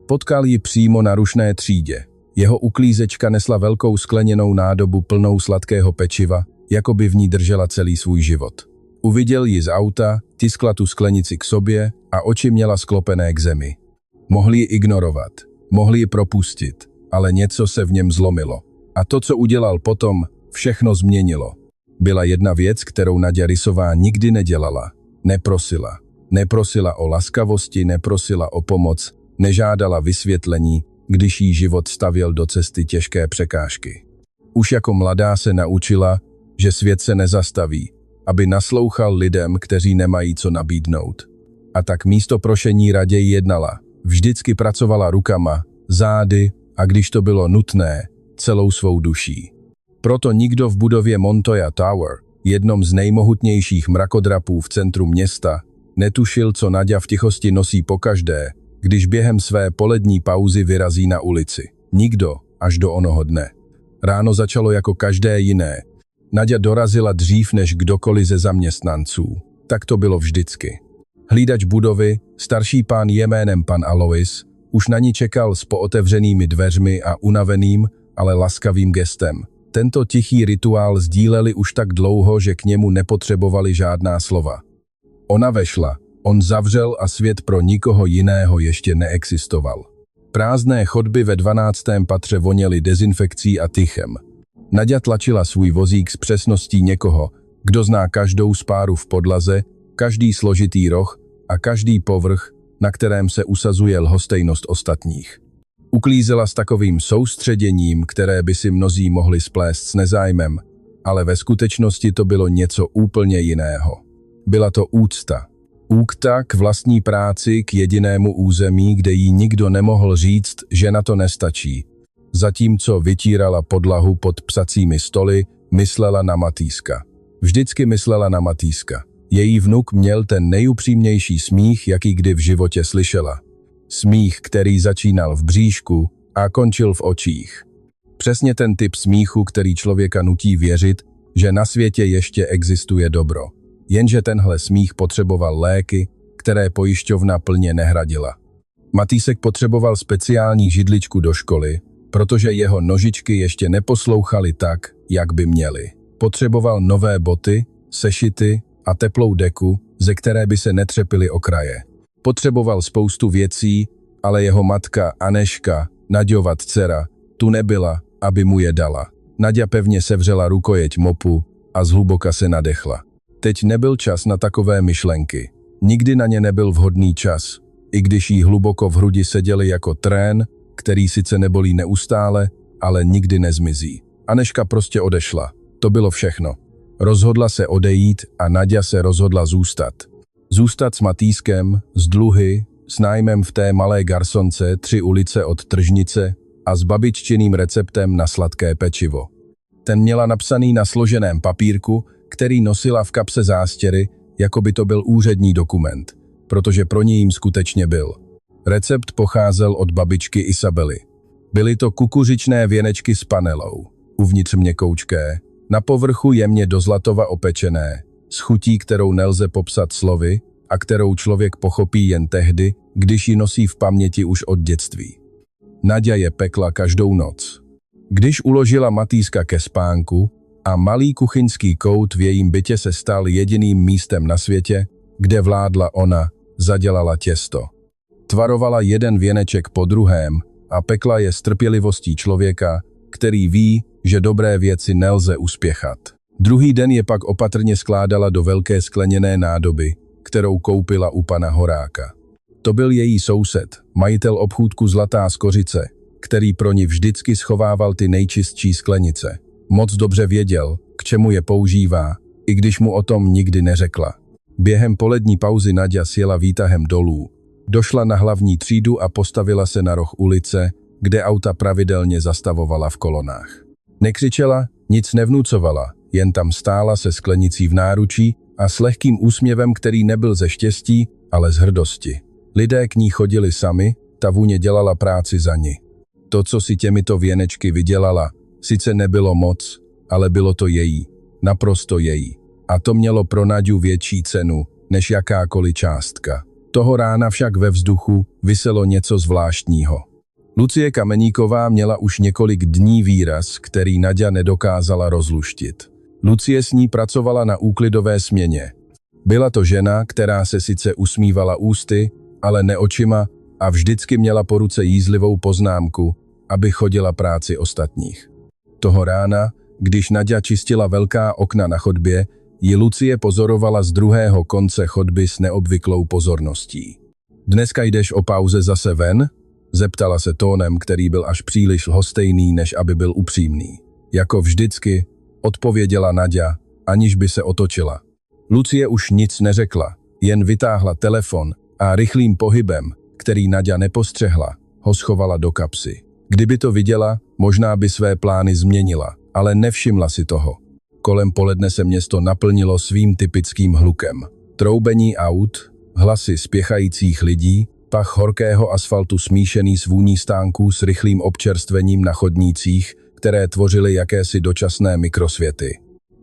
Potkal ji přímo na rušné třídě. Jeho uklízečka nesla velkou skleněnou nádobu plnou sladkého pečiva, jako by v ní držela celý svůj život. Uviděl ji z auta, tiskla tu sklenici k sobě a oči měla sklopené k zemi. Mohl ji ignorovat, mohl ji propustit, ale něco se v něm zlomilo. A to, co udělal potom, všechno změnilo. Byla jedna věc, kterou Naďa Rysová nikdy nedělala. Neprosila. Neprosila o laskavosti, neprosila o pomoc, nežádala vysvětlení, když jí život stavěl do cesty těžké překážky. Už jako mladá se naučila, že svět se nezastaví, aby naslouchal lidem, kteří nemají co nabídnout. A tak místo prošení raději jednala. Vždycky pracovala rukama, zády a když to bylo nutné, celou svou duší. Proto nikdo v budově Montoya Tower, jednom z nejmohutnějších mrakodrapů v centru města, netušil, co Naďa v tichosti nosí pokaždé, když během své polední pauzy vyrazí na ulici. Nikdo, až do onoho dne. Ráno začalo jako každé jiné. Naďa dorazila dřív než kdokoliv ze zaměstnanců. Tak to bylo vždycky. Hlídač budovy, starší pán jménem pan Alois, už na ní čekal s pootevřenými dveřmi a unaveným, ale laskavým gestem. Tento tichý rituál sdíleli už tak dlouho, že k němu nepotřebovali žádná slova. Ona vešla, on zavřel a svět pro nikoho jiného ještě neexistoval. Prázdné chodby ve 12. patře voněly dezinfekcí a tychem. Naďa tlačila svůj vozík s přesností někoho, kdo zná každou spáru v podlaze, každý složitý roh a každý povrch, na kterém se usazuje lhostejnost ostatních. Uklízela s takovým soustředěním, které by si mnozí mohli splést s nezájmem, ale ve skutečnosti to bylo něco úplně jiného. Byla to úcta. Úcta k vlastní práci, k jedinému území, kde jí nikdo nemohl říct, že na to nestačí. Zatímco vytírala podlahu pod psacími stoly, myslela na Matýska. Vždycky myslela na Matýska. Její vnuk měl ten nejupřímnější smích, jaký kdy v životě slyšela. Smích, který začínal v bříšku a končil v očích. Přesně ten typ smíchu, který člověka nutí věřit, že na světě ještě existuje dobro. Jenže tenhle smích potřeboval léky, které pojišťovna plně nehradila. Matýsek potřeboval speciální židličku do školy, protože jeho nožičky ještě neposlouchaly tak, jak by měly. Potřeboval nové boty, sešity a teplou deku, ze které by se netřepily okraje. Potřeboval spoustu věcí, ale jeho matka Aneška, Naďova dcera, tu nebyla, aby mu je dala. Naďa pevně sevřela rukojeť mopu a zhluboka se nadechla. Teď nebyl čas na takové myšlenky. Nikdy na ně nebyl vhodný čas, i když jí hluboko v hrudi seděly jako trén, který sice nebolí neustále, ale nikdy nezmizí. Aneška prostě odešla. To bylo všechno. Rozhodla se odejít a Naďa se rozhodla zůstat. Zůstat s Matýskem, s dluhy, s nájmem v té malé garsonce 3 ulice od tržnice a s babiččiným receptem na sladké pečivo. Ten měla napsaný na složeném papírku, který nosila v kapse zástěry, jako by to byl úřední dokument, protože pro ní jim skutečně byl. Recept pocházel od babičky Isabely. Byly to kukuřičné věnečky s panelou, uvnitř měkoučké, na povrchu jemně do zlatova opečené, s chutí, kterou nelze popsat slovy a kterou člověk pochopí jen tehdy, když ji nosí v paměti už od dětství. Naďa je pekla každou noc. Když uložila Matýska ke spánku a malý kuchyňský kout v jejím bytě se stal jediným místem na světě, kde vládla ona, zadělala těsto. Tvarovala jeden věneček po druhém a pekla je s trpělivostí člověka, který ví, že dobré věci nelze uspěchat. Druhý den je pak opatrně skládala do velké skleněné nádoby, kterou koupila u pana Horáka. To byl její soused, majitel obchůdku Zlatá Skořice, který pro ní vždycky schovával ty nejčistší sklenice. Moc dobře věděl, k čemu je používá, i když mu o tom nikdy neřekla. Během polední pauzy Naďa sjela výtahem dolů. Došla na hlavní třídu a postavila se na roh ulice, kde auta pravidelně zastavovala v kolonách. Nekřičela, nic nevnucovala, jen tam stála se sklenicí v náručí a s lehkým úsměvem, který nebyl ze štěstí, ale z hrdosti. Lidé k ní chodili sami, ta vůně dělala práci za ní. To, co si těmito věnečky vydělala, sice nebylo moc, ale bylo to její, naprosto její. A to mělo pro Naďu větší cenu, než jakákoliv částka. Toho rána však ve vzduchu viselo něco zvláštního. Lucie Kameníková měla už několik dní výraz, který Naďa nedokázala rozluštit. Lucie s ní pracovala na úklidové směně. Byla to žena, která se sice usmívala ústy, ale ne očima a vždycky měla po ruce jízlivou poznámku, aby chodila práci ostatních. Toho rána, když Naďa čistila velká okna na chodbě, ji Lucie pozorovala z druhého konce chodby s neobvyklou pozorností. Dneska jdeš o pauze zase ven? Zeptala se tónem, který byl až příliš lhostejný, než aby byl upřímný. Jako vždycky, odpověděla Naďa, aniž by se otočila. Lucie už nic neřekla, jen vytáhla telefon a rychlým pohybem, který Naďa nepostřehla, ho schovala do kapsy. Kdyby to viděla, možná by své plány změnila, ale nevšimla si toho. Kolem poledne se město naplnilo svým typickým hlukem. Troubení aut, hlasy spěchajících lidí, pach horkého asfaltu smíšený s vůní stánků s rychlým občerstvením na chodnících, které tvořily jakési dočasné mikrosvěty.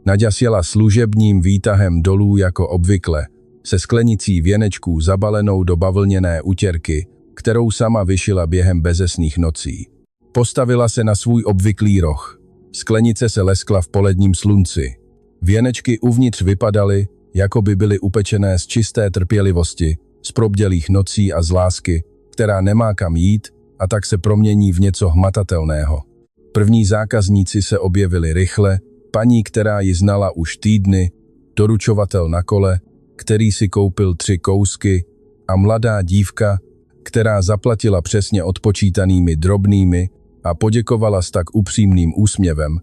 Naďa sjela služebním výtahem dolů jako obvykle, se sklenicí věnečků zabalenou do bavlněné utěrky, kterou sama vyšila během bezesných nocí. Postavila se na svůj obvyklý roh. Sklenice se leskla v poledním slunci. Věnečky uvnitř vypadaly, jako by byly upečené z čisté trpělivosti, z probdělých nocí a z lásky, která nemá kam jít a tak se promění v něco hmatatelného. První zákazníci se objevili rychle, paní, která ji znala už týdny, doručovatel na kole, který si koupil 3 kousky, a mladá dívka, která zaplatila přesně odpočítanými drobnými a poděkovala s tak upřímným úsměvem,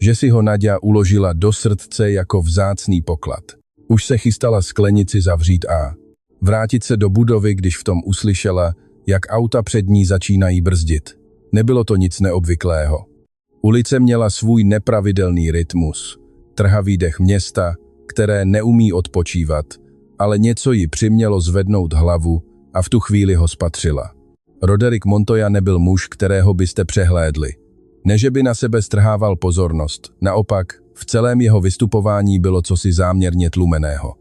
že si ho Naďa uložila do srdce jako vzácný poklad. Už se chystala sklenici zavřít a vrátit se do budovy, když v tom uslyšela, jak auta před ní začínají brzdit. Nebylo to nic neobvyklého. Ulice měla svůj nepravidelný rytmus, trhavý dech města, které neumí odpočívat, ale něco ji přimělo zvednout hlavu a v tu chvíli ho spatřila. Roderick Montoya nebyl muž, kterého byste přehlédli. Ne, že by na sebe strhával pozornost, naopak, v celém jeho vystupování bylo cosi záměrně tlumeného.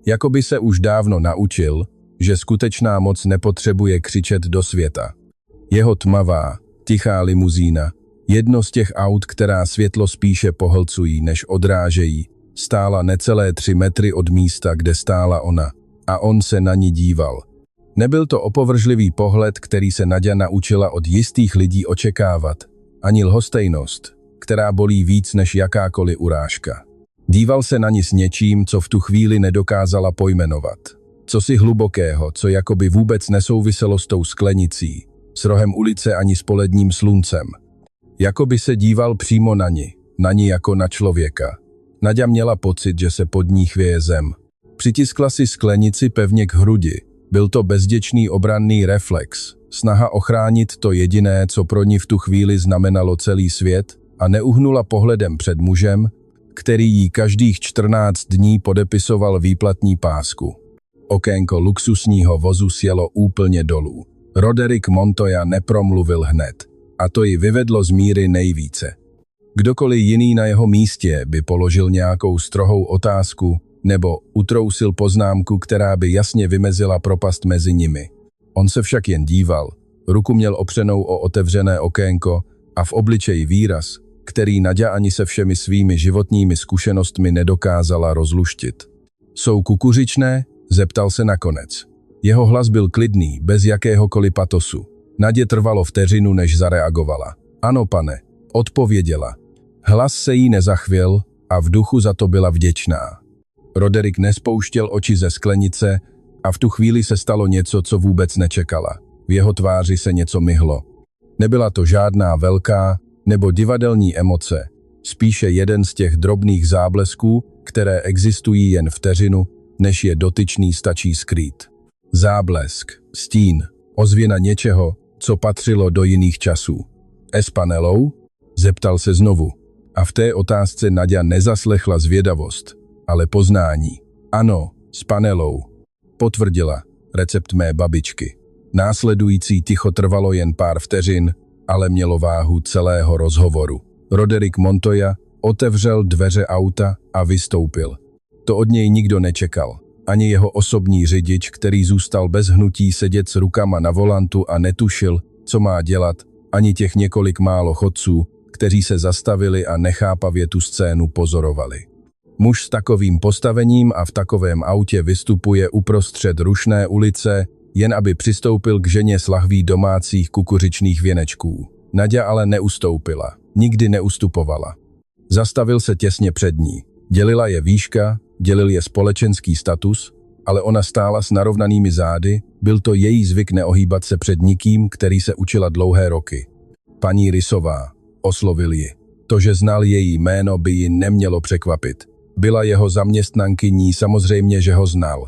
Jako by se už dávno naučil, že skutečná moc nepotřebuje křičet do světa. Jeho tmavá, tichá limuzína, jedno z těch aut, která světlo spíše pohlcují, než odrážejí, stála necelé 3 metry od místa, kde stála ona, a on se na ní díval. Nebyl to opovržlivý pohled, který se Naďa naučila od jistých lidí očekávat, ani lhostejnost, která bolí víc než jakákoliv urážka. Díval se na ní s něčím, co v tu chvíli nedokázala pojmenovat. Cosi hlubokého, co jakoby vůbec nesouviselo s tou sklenicí, s rohem ulice ani s poledním sluncem. Jakoby se díval přímo na ní jako na člověka. Naďa měla pocit, že se pod ní chvěje zem. Přitiskla si sklenici pevně k hrudi. Byl to bezděčný obranný reflex, snaha ochránit to jediné, co pro ní v tu chvíli znamenalo celý svět, a neuhnula pohledem před mužem, který jí každých 14 dní podepisoval výplatní pásku. Okénko luxusního vozu sjelo úplně dolů. Roderick Montoya nepromluvil hned, a to ji vyvedlo z míry nejvíce. Kdokoliv jiný na jeho místě by položil nějakou strohou otázku nebo utrousil poznámku, která by jasně vymezila propast mezi nimi. On se však jen díval, ruku měl opřenou o otevřené okénko a v obličeji výraz, který Naďa ani se všemi svými životními zkušenostmi nedokázala rozluštit. Jsou kukuřičné? Zeptal se nakonec. Jeho hlas byl klidný, bez jakéhokoliv patosu. Nadě trvalo vteřinu, než zareagovala. Ano, pane, odpověděla. Hlas se jí nezachvěl a v duchu za to byla vděčná. Roderick nespouštěl oči ze sklenice a v tu chvíli se stalo něco, co vůbec nečekala. V jeho tváři se něco myhlo. Nebyla to žádná velká nebo divadelní emoce, spíše jeden z těch drobných záblesků, které existují jen vteřinu, než je dotyčný stačí skrýt. Záblesk, stín, ozvěna něčeho, co patřilo do jiných časů. S panelou? Zeptal se znovu. A v té otázce Naďa nezaslechla zvědavost, ale poznání. Ano, s panelou. Potvrdila, recept mé babičky. Následující ticho trvalo jen pár vteřin, ale mělo váhu celého rozhovoru. Roderick Montoya otevřel dveře auta a vystoupil. To od něj nikdo nečekal. Ani jeho osobní řidič, který zůstal bez hnutí sedět s rukama na volantu a netušil, co má dělat, ani těch několik málo chodců, kteří se zastavili a nechápavě tu scénu pozorovali. Muž s takovým postavením a v takovém autě vystupuje uprostřed rušné ulice, jen aby přistoupil k ženě s lahví domácích kukuřičných věnečků. Naďa ale neustoupila, nikdy neustupovala. Zastavil se těsně před ní. Dělila je výška, dělil je společenský status, ale ona stála s narovnanými zády, byl to její zvyk neohýbat se před nikým, který se učila dlouhé roky. Paní Rysová, oslovil ji. To, že znal její jméno, by ji nemělo překvapit. Byla jeho zaměstnankyní, samozřejmě, že ho znal.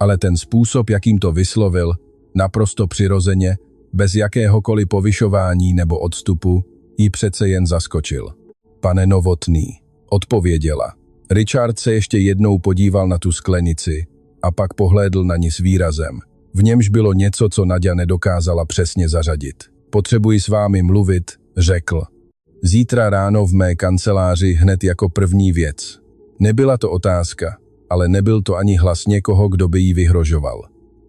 Ale ten způsob, jakým to vyslovil, naprosto přirozeně, bez jakéhokoliv povyšování nebo odstupu, ji přece jen zaskočil. Pane Novotný, odpověděla. Richard se ještě jednou podíval na tu sklenici a pak pohlédl na ní s výrazem. V němž bylo něco, co Naďa nedokázala přesně zařadit. Potřebuji s vámi mluvit, řekl. Zítra ráno v mé kanceláři hned jako první věc. Nebyla to otázka, ale nebyl to ani hlas někoho, kdo by jí vyhrožoval.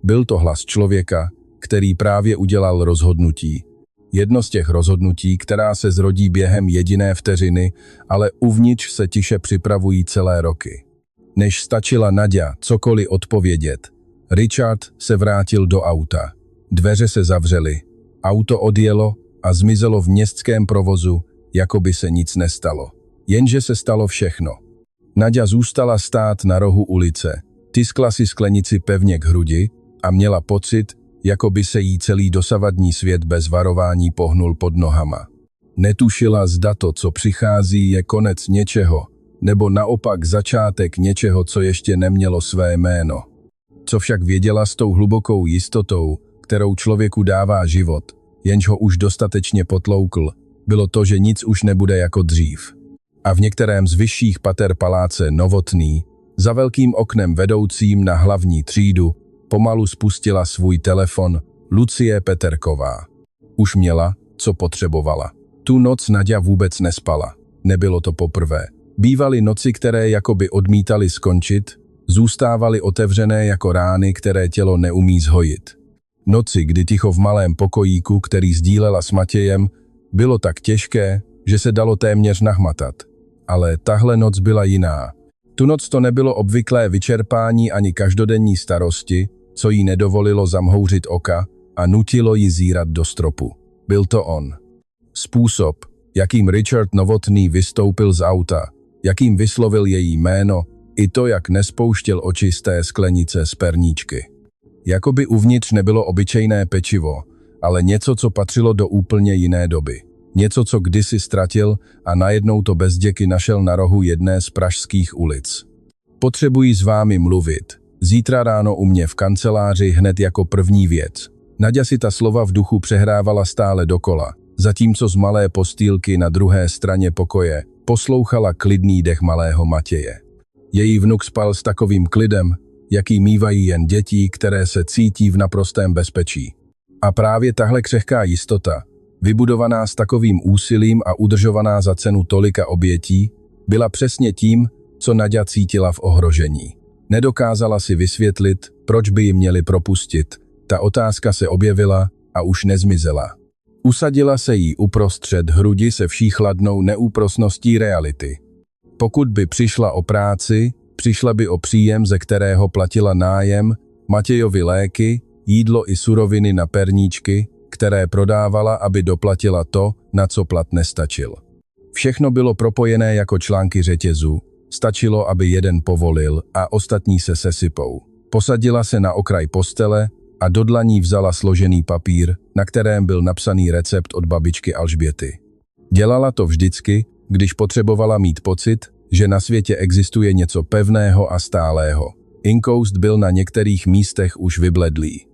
Byl to hlas člověka, který právě udělal rozhodnutí. Jedno z těch rozhodnutí, která se zrodí během jediné vteřiny, ale uvnitř se tiše připravují celé roky. Než stačila Naďa cokoliv odpovědět, Richard se vrátil do auta. Dveře se zavřely, auto odjelo a zmizelo v městském provozu, jako by se nic nestalo. Jenže se stalo všechno. Naďa zůstala stát na rohu ulice, tiskla si sklenici pevně k hrudi a měla pocit, jako by se jí celý dosavadní svět bez varování pohnul pod nohama. Netušila, zda to, co přichází, je konec něčeho, nebo naopak začátek něčeho, co ještě nemělo své jméno. Co však věděla s tou hlubokou jistotou, kterou člověku dává život, jenž ho už dostatečně potloukl, bylo to, že nic už nebude jako dřív. A v některém z vyšších pater paláce Novotný, za velkým oknem vedoucím na hlavní třídu, pomalu spustila svůj telefon Lucie Peterková. Už měla, co potřebovala. Tu noc Naďa vůbec nespala. Nebylo to poprvé. Bývaly noci, které jakoby odmítaly skončit, zůstávaly otevřené jako rány, které tělo neumí zhojit. Noci, kdy ticho v malém pokojíku, který sdílela s Matějem, bylo tak těžké, že se dalo téměř nahmatat. Ale tahle noc byla jiná. Tu noc to nebylo obvyklé vyčerpání ani každodenní starosti, co jí nedovolilo zamhouřit oka a nutilo ji zírat do stropu. Byl to on. Způsob, jakým Richard Novotný vystoupil z auta, jakým vyslovil její jméno, i to, jak nespouštěl oči z té sklenice z perníčky. Jakoby uvnitř nebylo obyčejné pečivo, ale něco, co patřilo do úplně jiné doby. Něco, co kdysi ztratil a najednou to bezděky našel na rohu jedné z pražských ulic. Potřebuji s vámi mluvit. Zítra ráno u mě v kanceláři hned jako první věc. Naďa si ta slova v duchu přehrávala stále dokola, zatímco z malé postýlky na druhé straně pokoje poslouchala klidný dech malého Matěje. Její vnuk spal s takovým klidem, jaký mívají jen děti, které se cítí v naprostém bezpečí. A právě tahle křehká jistota, vybudovaná s takovým úsilím a udržovaná za cenu tolika obětí, byla přesně tím, co Naďa cítila v ohrožení. Nedokázala si vysvětlit, proč by ji měli propustit. Ta otázka se objevila a už nezmizela. Usadila se jí uprostřed hrudi se vší chladnou neúprosností reality. Pokud by přišla o práci, přišla by o příjem, ze kterého platila nájem, Matějovi léky, jídlo i suroviny na perníčky, které prodávala, aby doplatila to, na co plat nestačil. Všechno bylo propojené jako články řetězu, stačilo, aby jeden povolil a ostatní se sesypou. Posadila se na okraj postele a do dlaní vzala složený papír, na kterém byl napsaný recept od babičky Alžběty. Dělala to vždycky, když potřebovala mít pocit, že na světě existuje něco pevného a stálého. Inkoust byl na některých místech už vybledlý.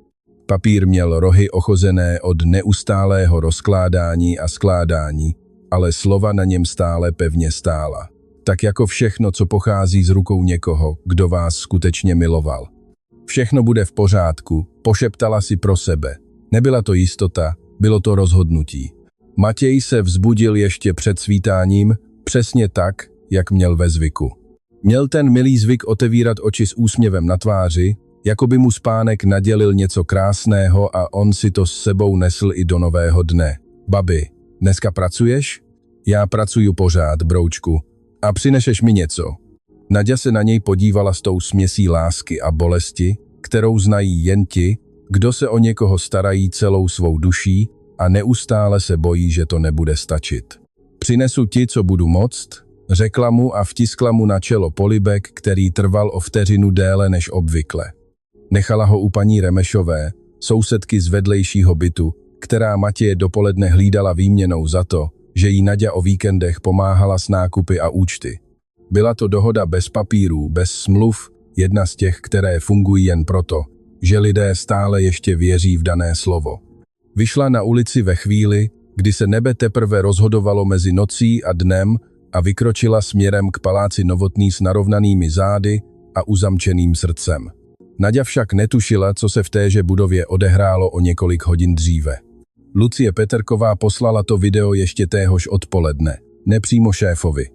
Papír měl rohy ochozené od neustálého rozkládání a skládání, ale slova na něm stále pevně stála. Tak jako všechno, co pochází z rukou někoho, kdo vás skutečně miloval. Všechno bude v pořádku, pošeptala si pro sebe. Nebyla to jistota, bylo to rozhodnutí. Matěj se vzbudil ještě před svítáním, přesně tak, jak měl ve zvyku. Měl ten milý zvyk otevírat oči s úsměvem na tváři, jako by mu spánek nadělil něco krásného a on si to s sebou nesl i do nového dne. Babi, dneska pracuješ? Já pracuju pořád, broučku. A přinešeš mi něco? Naďa se na něj podívala s tou směsí lásky a bolesti, kterou znají jen ti, kdo se o někoho starají celou svou duší a neustále se bojí, že to nebude stačit. Přinesu ti, co budu moct, řekla mu a vtiskla mu na čelo polibek, který trval o vteřinu déle než obvykle. Nechala ho u paní Remešové, sousedky z vedlejšího bytu, která Matěje dopoledne hlídala výměnou za to, že jí Naďa o víkendech pomáhala s nákupy a účty. Byla to dohoda bez papírů, bez smluv, jedna z těch, které fungují jen proto, že lidé stále ještě věří v dané slovo. Vyšla na ulici ve chvíli, kdy se nebe teprve rozhodovalo mezi nocí a dnem a vykročila směrem k paláci Novotný s narovnanými zády a uzamčeným srdcem. Naďa však netušila, co se v téže budově odehrálo o několik hodin dříve. Lucie Peterková poslala to video ještě téhož odpoledne, nepřímo šéfovi.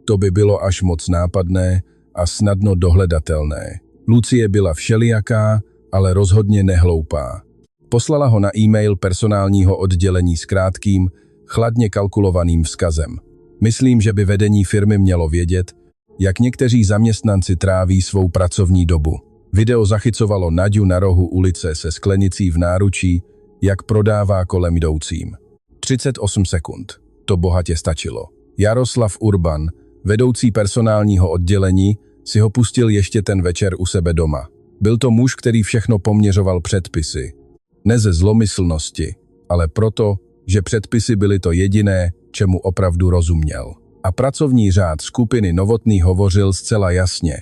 To by bylo až moc nápadné a snadno dohledatelné. Lucie byla všelijaká, ale rozhodně nehloupá. Poslala ho na e-mail personálního oddělení s krátkým, chladně kalkulovaným vzkazem. Myslím, že by vedení firmy mělo vědět, jak někteří zaměstnanci tráví svou pracovní dobu. Video zachycovalo Naďu na rohu ulice se sklenicí v náručí, jak prodává kolem jdoucím. 38 sekund. To bohatě stačilo. Jaroslav Urban, vedoucí personálního oddělení, si ho pustil ještě ten večer u sebe doma. Byl to muž, který všechno poměřoval předpisy. Ne ze zlomyslnosti, ale proto, že předpisy byly to jediné, čemu opravdu rozuměl. A pracovní řád skupiny Novotný hovořil zcela jasně.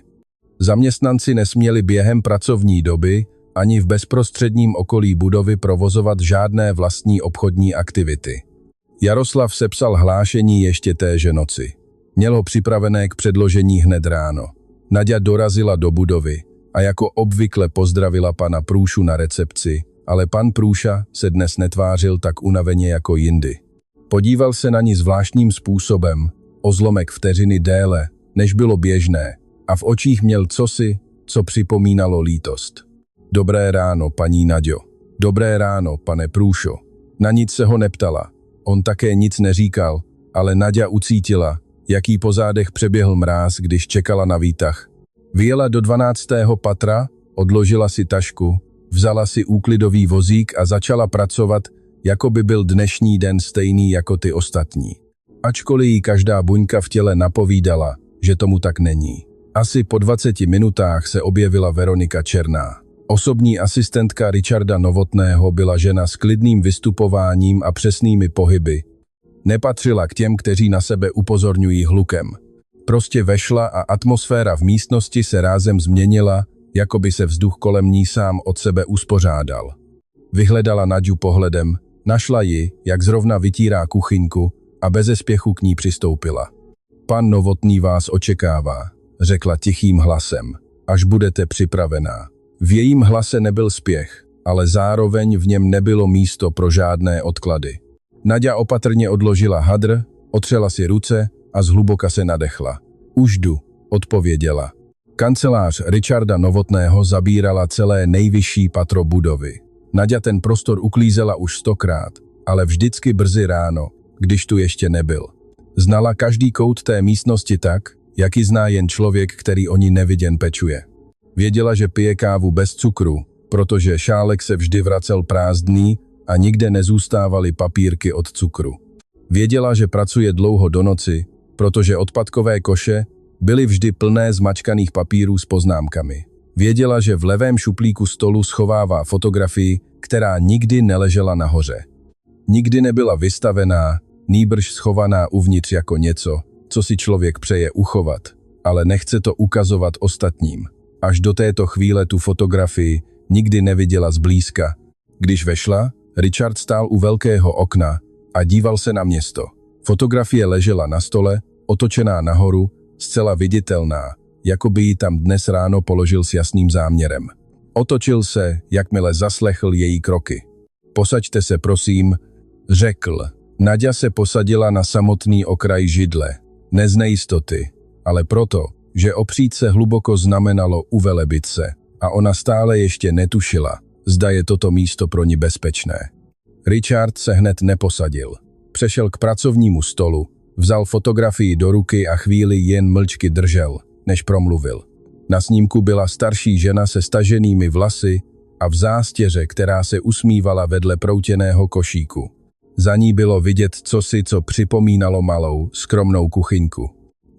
Zaměstnanci nesměli během pracovní doby ani v bezprostředním okolí budovy provozovat žádné vlastní obchodní aktivity. Jaroslav sepsal hlášení ještě téže noci. Měl ho připravené k předložení hned ráno. Naďa dorazila do budovy a jako obvykle pozdravila pana Průšu na recepci, ale pan Průša se dnes netvářil tak unaveně jako jindy. Podíval se na ní zvláštním způsobem, o zlomek vteřiny déle, než bylo běžné, a v očích měl cosi, co připomínalo lítost. Dobré ráno, paní Naďo. Dobré ráno, pane Průšo. Na nic se ho neptala. On také nic neříkal, ale Naďa ucítila, jaký po zádech přeběhl mráz, když čekala na výtah. Vyjela do 12. patra, odložila si tašku, vzala si úklidový vozík a začala pracovat, jako by byl dnešní den stejný jako ty ostatní. Ačkoliv jí každá buňka v těle napovídala, že tomu tak není. Asi po 20 minutách se objevila Veronika Černá. Osobní asistentka Richarda Novotného byla žena s klidným vystupováním a přesnými pohyby. Nepatřila k těm, kteří na sebe upozorňují hlukem. Prostě vešla a atmosféra v místnosti se rázem změnila, jako by se vzduch kolem ní sám od sebe uspořádal. Vyhledala Naďu pohledem, našla ji, jak zrovna vytírá kuchyňku, a beze spěchu k ní přistoupila. Pan Novotný vás očekává, řekla tichým hlasem, až budete připravená. V jejím hlase nebyl spěch, ale zároveň v něm nebylo místo pro žádné odklady. Naďa opatrně odložila hadr, otřela si ruce a zhluboka se nadechla. Už jdu, odpověděla. Kancelář Richarda Novotného zabírala celé nejvyšší patro budovy. Naďa ten prostor uklízela už 100krát, ale vždycky brzy ráno, když tu ještě nebyl. Znala každý kout té místnosti tak, jak ji zná jen člověk, který o ní neviděn pečuje. Věděla, že pije kávu bez cukru, protože šálek se vždy vracel prázdný a nikde nezůstávaly papírky od cukru. Věděla, že pracuje dlouho do noci, protože odpadkové koše byly vždy plné zmačkaných papírů s poznámkami. Věděla, že v levém šuplíku stolu schovává fotografii, která nikdy neležela nahoře. Nikdy nebyla vystavená, nýbrž schovaná uvnitř jako něco, co si člověk přeje uchovat, ale nechce to ukazovat ostatním. Až do této chvíle tu fotografii nikdy neviděla zblízka. Když vešla, Richard stál u velkého okna a díval se na město. Fotografie ležela na stole, otočená nahoru, zcela viditelná, jako by ji tam dnes ráno položil s jasným záměrem. Otočil se, jakmile zaslechl její kroky. Posaďte se, prosím, řekl. Naďa se posadila na samotný okraj židle. Ne z nejistoty, ale proto, že opřít se hluboko znamenalo uvelebit se a ona stále ještě netušila, zda je toto místo pro ní bezpečné. Richard se hned neposadil. Přešel k pracovnímu stolu, vzal fotografii do ruky a chvíli jen mlčky držel, než promluvil. Na snímku byla starší žena se staženými vlasy a v zástěře, která se usmívala vedle proutěného košíku. Za ní bylo vidět cosi, co připomínalo malou, skromnou kuchyňku.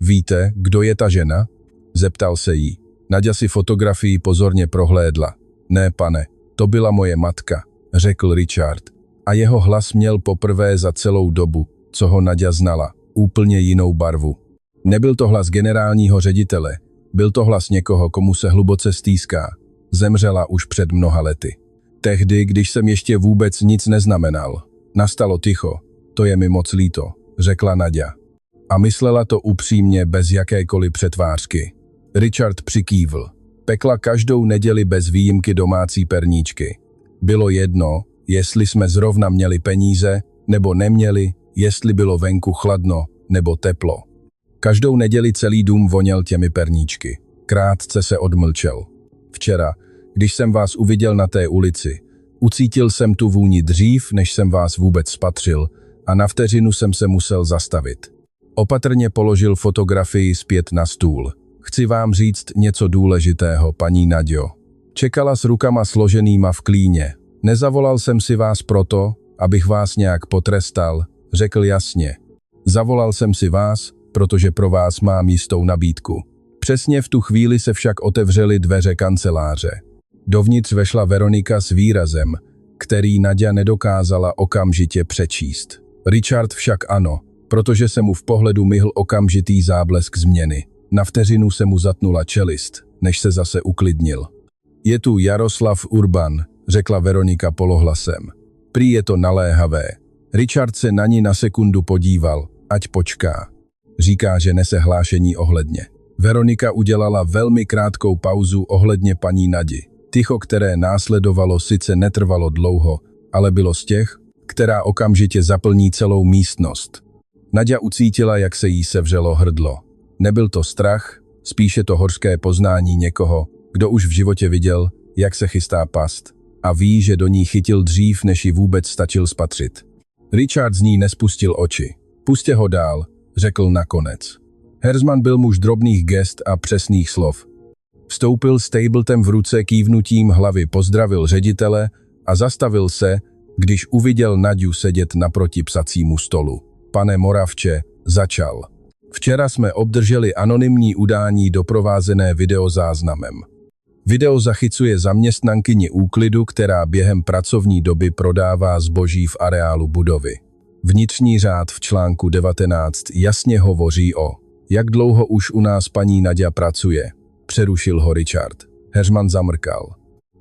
Víte, kdo je ta žena? Zeptal se jí. Naďa si fotografii pozorně prohlédla. Ne, pane, to byla moje matka, řekl Richard. A jeho hlas měl poprvé za celou dobu, co ho Naďa znala, úplně jinou barvu. Nebyl to hlas generálního ředitele, byl to hlas někoho, komu se hluboce stýská. Zemřela už před mnoha lety. Tehdy, když jsem ještě vůbec nic neznamenal. Nastalo ticho. To je mi moc líto, řekla Naďa. A myslela to upřímně, bez jakékoliv přetvářky. Richard přikývl. Pekla každou neděli bez výjimky domácí perníčky. Bylo jedno, jestli jsme zrovna měli peníze, nebo neměli, jestli bylo venku chladno, nebo teplo. Každou neděli celý dům voněl těmi perníčky. Krátce se odmlčel. Včera, když jsem vás uviděl na té ulici, ucítil jsem tu vůni dřív, než jsem vás vůbec spatřil, a na vteřinu jsem se musel zastavit. Opatrně položil fotografii zpět na stůl. Chci vám říct něco důležitého, paní Naďo. Čekala s rukama složenýma v klíně. Nezavolal jsem si vás proto, abych vás nějak potrestal, řekl jasně. Zavolal jsem si vás, protože pro vás mám jistou nabídku. Přesně v tu chvíli se však otevřely dveře kanceláře. Dovnitř vešla Veronika s výrazem, který Naďa nedokázala okamžitě přečíst. Richard však ano, protože se mu v pohledu myhl okamžitý záblesk změny. Na vteřinu se mu zatnula čelist, než se zase uklidnil. Je tu Jaroslav Urban, řekla Veronika polohlasem. Prý je to naléhavé. Richard se na ní na sekundu podíval, ať počká. Říká, že nese hlášení ohledně. Veronika udělala velmi krátkou pauzu ohledně paní Nadi. Ticho, které následovalo, sice netrvalo dlouho, ale bylo z těch, která okamžitě zaplní celou místnost. Naďa ucítila, jak se jí sevřelo hrdlo. Nebyl to strach, spíše to hořké poznání někoho, kdo už v životě viděl, jak se chystá past a ví, že do ní chytil dřív, než ji vůbec stačil spatřit. Richard z ní nespustil oči. Pustě ho dál, řekl nakonec. Herzman byl muž drobných gest a přesných slov. Vstoupil s tabletem v ruce, kývnutím hlavy pozdravil ředitele a zastavil se, když uviděl Naďu sedět naproti psacímu stolu. Pane Moravče, začal. Včera jsme obdrželi anonymní udání doprovázené videozáznamem. Video zachycuje zaměstnankyni úklidu, která během pracovní doby prodává zboží v areálu budovy. Vnitřní řád v článku 19 jasně hovoří o jak dlouho už u nás paní Naďa pracuje, přerušil ho Richard. Heřman zamrkal.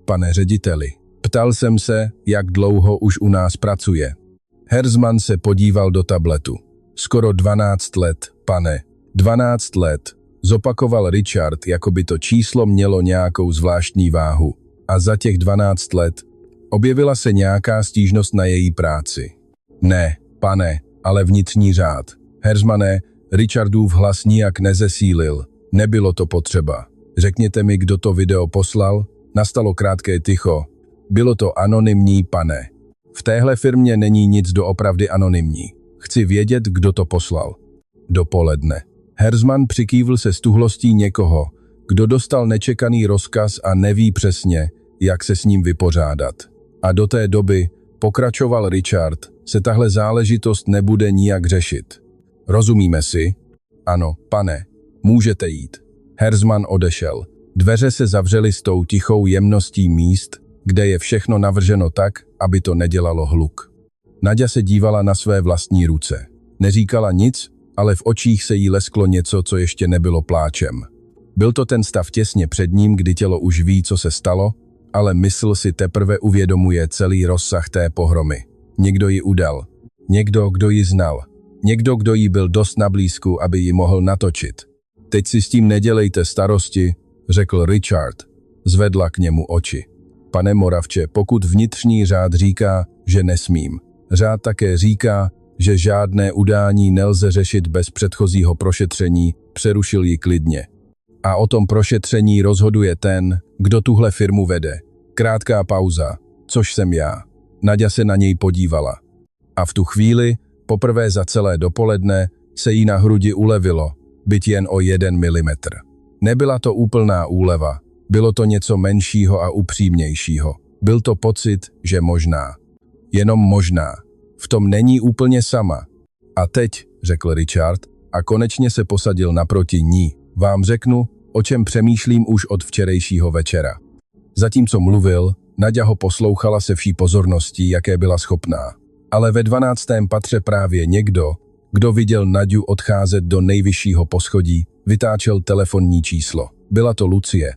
Pane řediteli, ptal jsem se, jak dlouho už u nás pracuje. Herzman se podíval do tabletu. Skoro 12 let, pane. 12 let, zopakoval Richard, jako by to číslo mělo nějakou zvláštní váhu. A za těch 12 let objevila se nějaká stížnost na její práci. Ne, pane, ale vnitřní řád. Herzmane, Richardův hlas nijak nezesílil. Nebylo to potřeba. Řekněte mi, kdo to video poslal? Nastalo krátké ticho. Bylo to anonymní, pane. V téhle firmě není nic doopravdy anonymní. Chci vědět, kdo to poslal. Dopoledne. Herzman přikývl se stuhlostí někoho, kdo dostal nečekaný rozkaz a neví přesně, jak se s ním vypořádat. A do té doby, pokračoval Richard, se tahle záležitost nebude nijak řešit. Rozumíme si? Ano, pane, můžete jít. Herzman odešel. Dveře se zavřely s tou tichou jemností míst, kde je všechno navrženo tak, aby to nedělalo hluk. Naďa se dívala na své vlastní ruce. Neříkala nic, ale v očích se jí lesklo něco, co ještě nebylo pláčem. Byl to ten stav těsně před ním, kdy tělo už ví, co se stalo, ale mysl si teprve uvědomuje celý rozsah té pohromy. Někdo ji udal. Někdo, kdo ji znal. Někdo, kdo jí byl dost nablízku, aby ji mohl natočit. Teď si s tím nedělejte starosti, řekl Richard. Zvedla k němu oči. Pane Moravče, pokud vnitřní řád říká, že nesmím. Řád také říká, že žádné udání nelze řešit bez předchozího prošetření, přerušil ji klidně. A o tom prošetření rozhoduje ten, kdo tuhle firmu vede. Krátká pauza, což jsem já. Naďa se na něj podívala. A v tu chvíli, poprvé za celé dopoledne, se jí na hrudi ulevilo, byť jen o 1 milimetr. Nebyla to úplná úleva, bylo to něco menšího a upřímnějšího. Byl to pocit, že možná. Jenom možná. V tom není úplně sama. A teď, řekl Richard, a konečně se posadil naproti ní, vám řeknu, o čem přemýšlím už od včerejšího večera. Zatímco mluvil, Naďa ho poslouchala se vší pozorností, jaké byla schopná. Ale ve 12. patře právě někdo, kdo viděl Naďu odcházet do nejvyššího poschodí, vytáčel telefonní číslo. Byla to Lucie.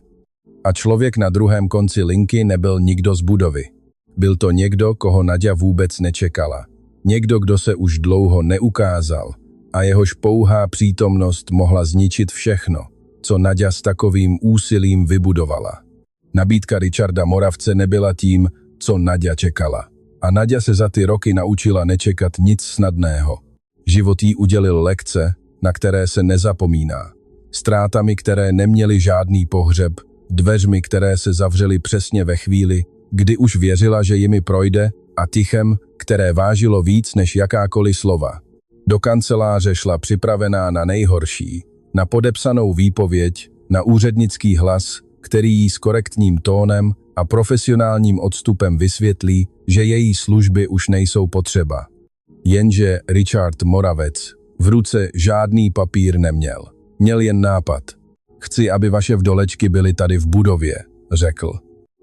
A člověk na druhém konci linky nebyl nikdo z budovy. Byl to někdo, koho Naďa vůbec nečekala. Někdo, kdo se už dlouho neukázal a jehož pouhá přítomnost mohla zničit všechno, co Naďa s takovým úsilím vybudovala. Nabídka Richarda Moravce nebyla tím, co Naďa čekala. A Naďa se za ty roky naučila nečekat nic snadného. Život jí udělil lekce, na které se nezapomíná. Ztrátami, které neměly žádný pohřeb, dveřmi, které se zavřely přesně ve chvíli, kdy už věřila, že jimi projde, a tichem, které vážilo víc než jakákoliv slova. Do kanceláře šla připravená na nejhorší, na podepsanou výpověď, na úřednický hlas, který jí s korektním tónem a profesionálním odstupem vysvětlí, že její služby už nejsou potřeba. Jenže Richard Moravec v ruce žádný papír neměl. Měl jen nápad. Chci, aby vaše vdolečky byly tady v budově, řekl.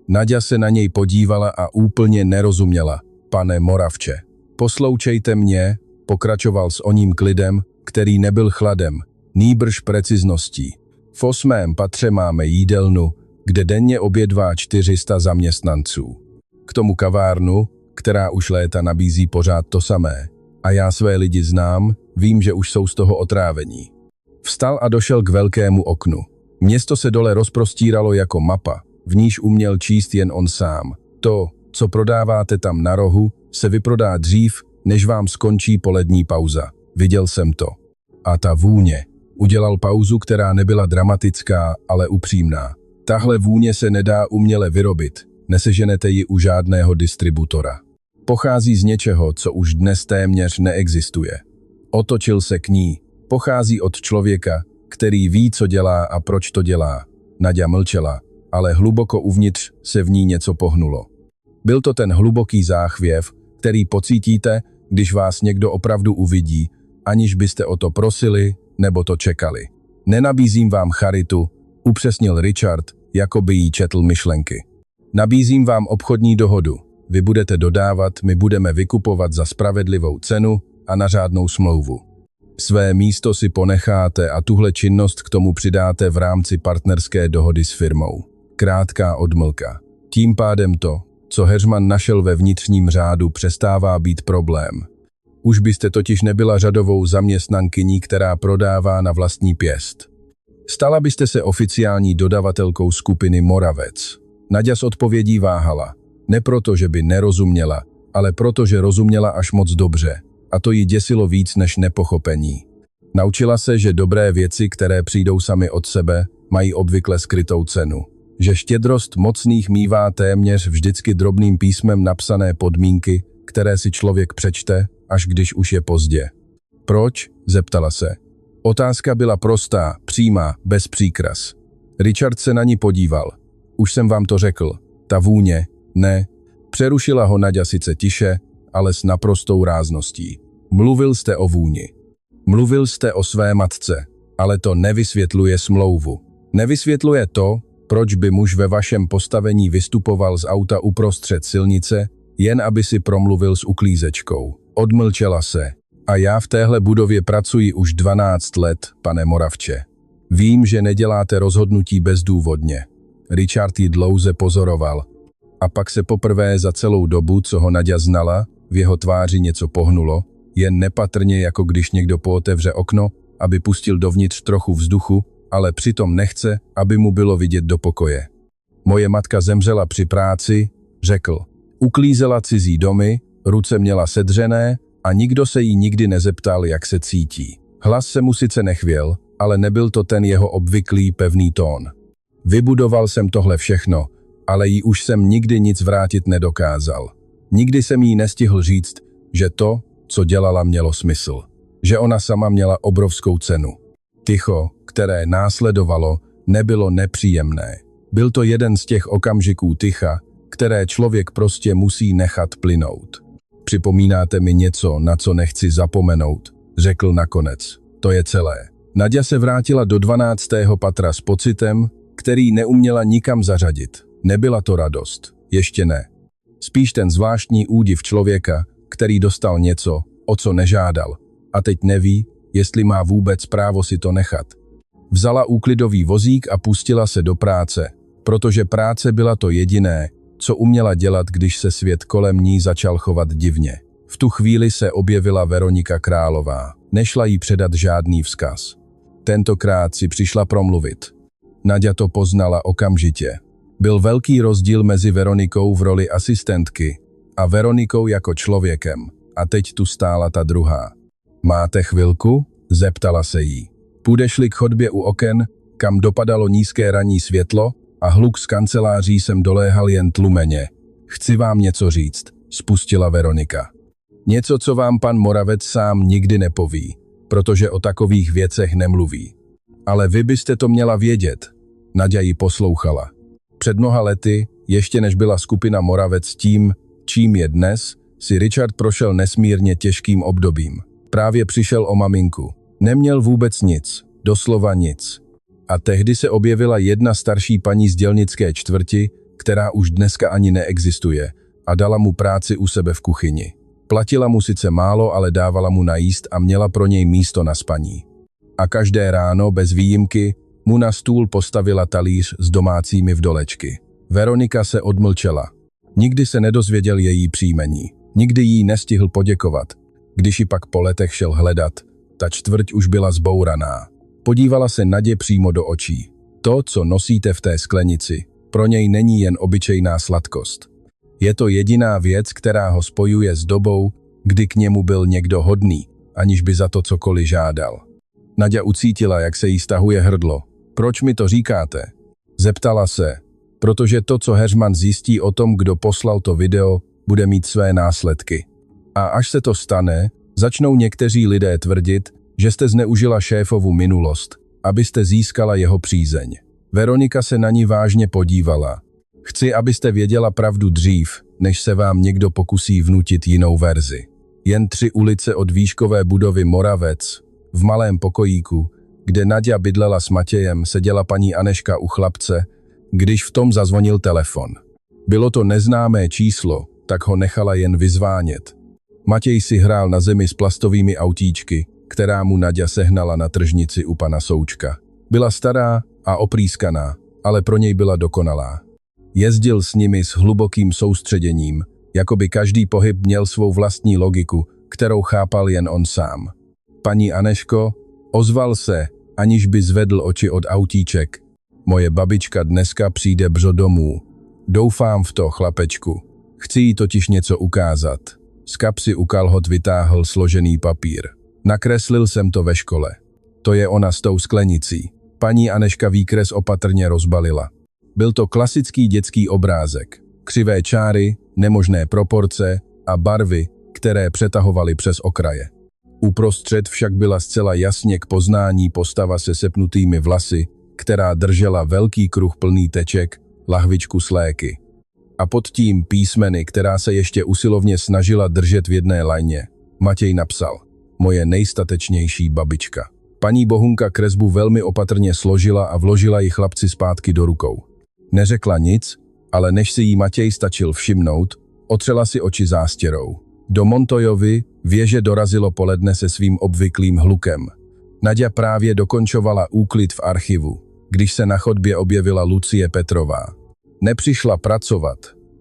Naďa se na něj podívala a úplně nerozuměla. Pane Moravče, poslouchejte mě, pokračoval s oním klidem, který nebyl chladem, nýbrž precizností. V 8. patře máme jídelnu, kde denně obědvá 400 zaměstnanců. K tomu kavárnu, která už léta nabízí pořád to samé. A já své lidi znám, vím, že už jsou z toho otrávení. Vstal a došel k velkému oknu. Město se dole rozprostíralo jako mapa, v níž uměl číst jen on sám. To, co prodáváte tam na rohu, se vyprodá dřív, než vám skončí polední pauza. Viděl jsem to. A ta vůně. Udělal pauzu, která nebyla dramatická, ale upřímná. Tahle vůně se nedá uměle vyrobit, neseženete ji u žádného distributora. Pochází z něčeho, co už dnes téměř neexistuje. Otočil se k ní. Pochází od člověka, který ví, co dělá a proč to dělá. Naďa mlčela, ale hluboko uvnitř se v ní něco pohnulo. Byl to ten hluboký záchvěv, který pocítíte, když vás někdo opravdu uvidí, aniž byste o to prosili nebo to čekali. Nenabízím vám charitu, upřesnil Richard, jako by jí četl myšlenky. Nabízím vám obchodní dohodu. Vy budete dodávat, my budeme vykupovat za spravedlivou cenu a na řádnou smlouvu. Své místo si ponecháte a tuhle činnost k tomu přidáte v rámci partnerské dohody s firmou. Krátká odmlka. Tím pádem to, co Heřman našel ve vnitřním řádu, přestává být problém. Už byste totiž nebyla řadovou zaměstnankyní, která prodává na vlastní pěst. Stala byste se oficiální dodavatelkou skupiny Moravec. Naďa s odpovědí váhala. Ne proto, že by nerozuměla, ale proto, že rozuměla až moc dobře. A to ji děsilo víc než nepochopení. Naučila se, že dobré věci, které přijdou sami od sebe, mají obvykle skrytou cenu. Že štědrost mocných mívá téměř vždycky drobným písmem napsané podmínky, které si člověk přečte, až když už je pozdě. Proč? Zeptala se. Otázka byla prostá, přímá, bez příkras. Richard se na ní podíval. Už jsem vám to řekl. Ta vůně, ne. Přerušila ho Naďa sice tiše, ale s naprostou rázností. Mluvil jste o vůni. Mluvil jste o své matce, ale to nevysvětluje smlouvu. Nevysvětluje to, proč by muž ve vašem postavení vystupoval z auta uprostřed silnice, jen aby si promluvil s uklízečkou. Odmlčela se. A já v téhle budově pracuji už 12 let, pane Moravče. Vím, že neděláte rozhodnutí bezdůvodně. Richard ji dlouze pozoroval. A pak se poprvé za celou dobu, co ho Naďa znala, v jeho tváři něco pohnulo, jen nepatrně, jako když někdo pootevře okno, aby pustil dovnitř trochu vzduchu, ale přitom nechce, aby mu bylo vidět do pokoje. Moje matka zemřela při práci, řekl. Uklízela cizí domy, ruce měla sedřené a nikdo se jí nikdy nezeptal, jak se cítí. Hlas se mu sice nechvěl, ale nebyl to ten jeho obvyklý pevný tón. Vybudoval jsem tohle všechno, ale jí už jsem nikdy nic vrátit nedokázal. Nikdy jsem jí nestihl říct, že to, co dělala, mělo smysl. Že ona sama měla obrovskou cenu. Ticho, které následovalo, nebylo nepříjemné. Byl to jeden z těch okamžiků ticha, které člověk prostě musí nechat plynout. Připomínáte mi něco, na co nechci zapomenout, řekl nakonec. To je celé. Naďa se vrátila do 12. patra s pocitem, který neuměla nikam zařadit. Nebyla to radost. Ještě ne. Spíš ten zvláštní údiv člověka, který dostal něco, o co nežádal. A teď neví, jestli má vůbec právo si to nechat. Vzala úklidový vozík a pustila se do práce, protože práce byla to jediné, co uměla dělat, když se svět kolem ní začal chovat divně. V tu chvíli se objevila Veronika Králová. Nešla jí předat žádný vzkaz. Tentokrát si přišla promluvit. Naďa to poznala okamžitě. Byl velký rozdíl mezi Veronikou v roli asistentky a Veronikou jako člověkem. A teď tu stála ta druhá. Máte chvilku? Zeptala se jí. Půjdeš-li k chodbě u oken, kam dopadalo nízké ranní světlo a hluk z kanceláří sem doléhal jen tlumeně. Chci vám něco říct, spustila Veronika. Něco, co vám pan Moravec sám nikdy nepoví, protože o takových věcech nemluví. Ale vy byste to měla vědět. Naďa ji poslouchala. Před mnoha lety, ještě než byla skupina Moravec tím, čím je dnes, si Richard prošel nesmírně těžkým obdobím. Právě přišel o maminku. Neměl vůbec nic, doslova nic. A tehdy se objevila jedna starší paní z dělnické čtvrti, která už dneska ani neexistuje, a dala mu práci u sebe v kuchyni. Platila mu sice málo, ale dávala mu najíst a měla pro něj místo na spaní. A každé ráno, bez výjimky, mu na stůl postavila talíř s domácími vdolečky. Veronika se odmlčela. Nikdy se nedozvěděl její příjmení. Nikdy jí nestihl poděkovat. Když ji pak po letech šel hledat, ta čtvrť už byla zbouraná. Podívala se Nadě přímo do očí. To, co nosíte v té sklenici, pro něj není jen obyčejná sladkost. Je to jediná věc, která ho spojuje s dobou, kdy k němu byl někdo hodný, aniž by za to cokoliv žádal. Naďa ucítila, jak se jí stahuje hrdlo. Proč mi to říkáte? Zeptala se, protože to, co Heřman zjistí o tom, kdo poslal to video, bude mít své následky. A až se to stane, začnou někteří lidé tvrdit, že jste zneužila šéfovu minulost, abyste získala jeho přízeň. Veronika se na ní vážně podívala. Chci, abyste věděla pravdu dřív, než se vám někdo pokusí vnutit jinou verzi. Jen 3 ulice od výškové budovy Moravec, v malém pokojíku, kde Naďa bydlela s Matějem, seděla paní Aneška u chlapce, když v tom zazvonil telefon. Bylo to neznámé číslo, tak ho nechala jen vyzvánět. Matěj si hrál na zemi s plastovými autíčky, která mu Naďa sehnala na tržnici u pana Součka. Byla stará a oprýskaná, ale pro něj byla dokonalá. Jezdil s nimi s hlubokým soustředěním, jako by každý pohyb měl svou vlastní logiku, kterou chápal jen on sám. Paní Aneško, ozval se, aniž by zvedl oči od autíček. Moje babička dneska přijde brzo domů. Doufám v to, chlapečku. Chci jí totiž něco ukázat. Z kapsy u kalhot vytáhl složený papír. Nakreslil jsem to ve škole. To je ona s tou sklenicí. Paní Aneška výkres opatrně rozbalila. Byl to klasický dětský obrázek. Křivé čáry, nemožné proporce a barvy, které přetahovaly přes okraje. Uprostřed však byla zcela jasně k poznání postava se sepnutými vlasy, která držela velký kruh plný teček, lahvičku s léky. A pod tím písmeny, která se ještě usilovně snažila držet v jedné lajně. Matěj napsal: Moje nejstatečnější babička. Paní Bohunka kresbu velmi opatrně složila a vložila ji chlapci zpátky do rukou. Neřekla nic, ale než si jí Matěj stačil všimnout, otřela si oči zástěrou. Do Montojovy věže dorazilo poledne se svým obvyklým hlukem. Naďa právě dokončovala úklid v archivu, když se na chodbě objevila Lucie Petrová. Nepřišla pracovat,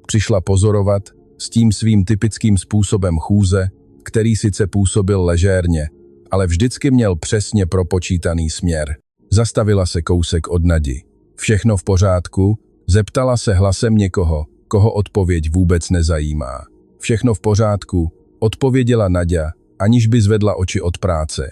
přišla pozorovat s tím svým typickým způsobem chůze, který sice působil ležérně, ale vždycky měl přesně propočítaný směr. Zastavila se kousek od Nadi. Všechno v pořádku? Zeptala se hlasem někoho, koho odpověď vůbec nezajímá. Všechno v pořádku, odpověděla Naďa, aniž by zvedla oči od práce.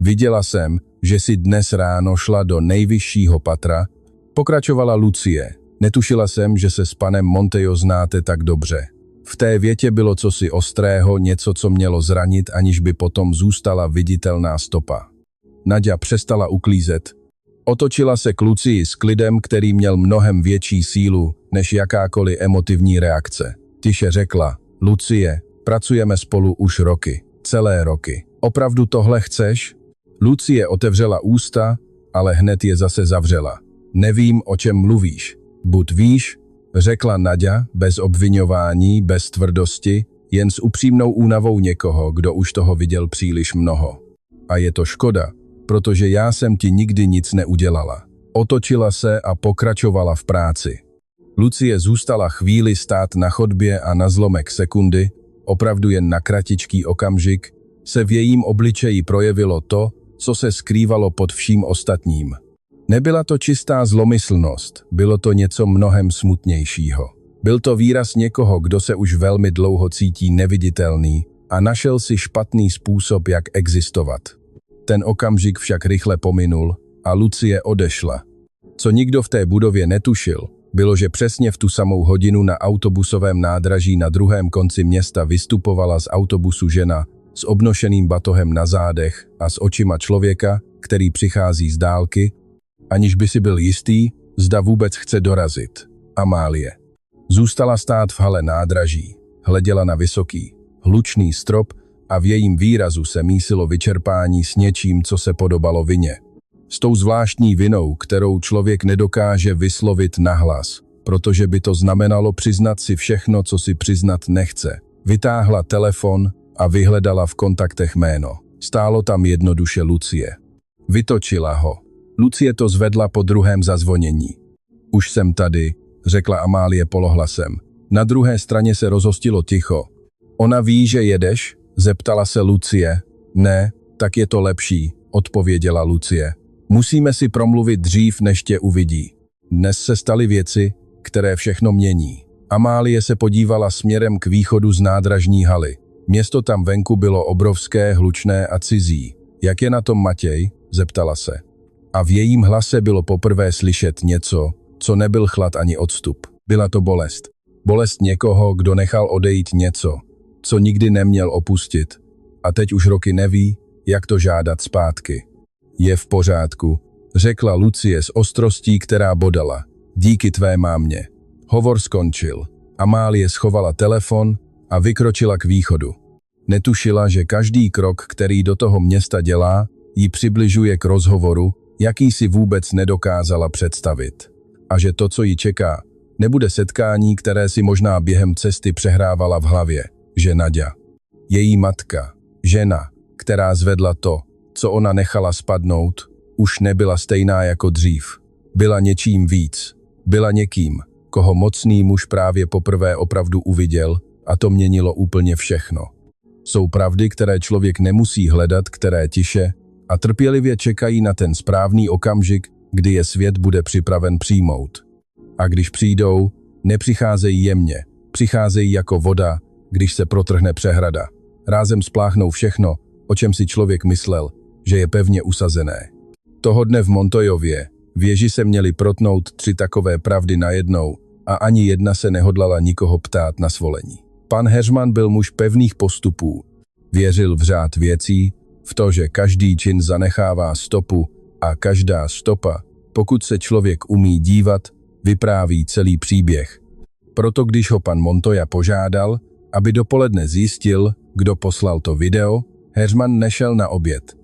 Viděla jsem, že si dnes ráno šla do nejvyššího patra, pokračovala Lucie. Netušila jsem, že se s panem Montoyo znáte tak dobře. V té větě bylo cosi ostrého, něco, co mělo zranit, aniž by potom zůstala viditelná stopa. Naďa přestala uklízet. Otočila se k Lucii s klidem, který měl mnohem větší sílu než jakákoliv emotivní reakce. Tiše řekla: Lucie, pracujeme spolu už roky, celé roky. Opravdu tohle chceš? Lucie otevřela ústa, ale hned je zase zavřela. Nevím, o čem mluvíš. Buď víš, řekla Naďa, bez obviňování, bez tvrdosti, jen s upřímnou únavou někoho, kdo už toho viděl příliš mnoho. A je to škoda, protože já jsem ti nikdy nic neudělala. Otočila se a pokračovala v práci. Lucie zůstala chvíli stát na chodbě a na zlomek sekundy, opravdu jen na kratičký okamžik, se v jejím obličeji projevilo to, co se skrývalo pod vším ostatním. Nebyla to čistá zlomyslnost, bylo to něco mnohem smutnějšího. Byl to výraz někoho, kdo se už velmi dlouho cítí neviditelný a našel si špatný způsob, jak existovat. Ten okamžik však rychle pominul a Lucie odešla. Co nikdo v té budově netušil, bylo, že přesně v tu samou hodinu na autobusovém nádraží na druhém konci města vystupovala z autobusu žena s obnošeným batohem na zádech a s očima člověka, který přichází z dálky, aniž by si byl jistý, zda vůbec chce dorazit. Amálie. Zůstala stát v hale nádraží, hleděla na vysoký, hlučný strop a v jejím výrazu se mísilo vyčerpání s něčím, co se podobalo vině. S tou zvláštní vinou, kterou člověk nedokáže vyslovit nahlas, protože by to znamenalo přiznat si všechno, co si přiznat nechce. Vytáhla telefon a vyhledala v kontaktech jméno. Stálo tam jednoduše Lucie. Vytočila ho. Lucie to zvedla po druhém zazvonění. Už jsem tady, řekla Amálie polohlasem. Na druhé straně se rozhostilo ticho. Ona ví, že jedeš? Zeptala se Lucie. Ne, tak je to lepší, odpověděla Lucie. Musíme si promluvit dřív, než tě uvidí. Dnes se staly věci, které všechno mění. Amálie se podívala směrem k východu z nádražní haly. Město tam venku bylo obrovské, hlučné a cizí. Jak je na tom Matěj? Zeptala se. A v jejím hlase bylo poprvé slyšet něco, co nebyl chlad ani odstup. Byla to bolest. Bolest někoho, kdo nechal odejít něco, co nikdy neměl opustit. A teď už roky neví, jak to žádat zpátky. Je v pořádku, řekla Lucie s ostrostí, která bodala. Díky tvé mámě. Hovor skončil. Amálie schovala telefon a vykročila k východu. Netušila, že každý krok, který do toho města dělá, ji přibližuje k rozhovoru, jaký si vůbec nedokázala představit. A že to, co ji čeká, nebude setkání, které si možná během cesty přehrávala v hlavě, že Naďa. Její matka, žena, která zvedla to, co ona nechala spadnout, už nebyla stejná jako dřív. Byla něčím víc. Byla někým, koho mocný muž právě poprvé opravdu uviděl, a to měnilo úplně všechno. Jsou pravdy, které člověk nemusí hledat, které tiše a trpělivě čekají na ten správný okamžik, kdy je svět bude připraven přijmout. A když přijdou, nepřicházejí jemně, přicházejí jako voda, když se protrhne přehrada. Rázem spláchnou všechno, o čem si člověk myslel, že je pevně usazené. Toho dne v Montoyově věži se měly protnout 3 takové pravdy najednou a ani jedna se nehodlala nikoho ptát na svolení. Pan Heřman byl muž pevných postupů. Věřil v řád věcí, v to, že každý čin zanechává stopu a každá stopa, pokud se člověk umí dívat, vypráví celý příběh. Proto když ho pan Montoya požádal, aby dopoledne zjistil, kdo poslal to video, Heřman nešel na oběd.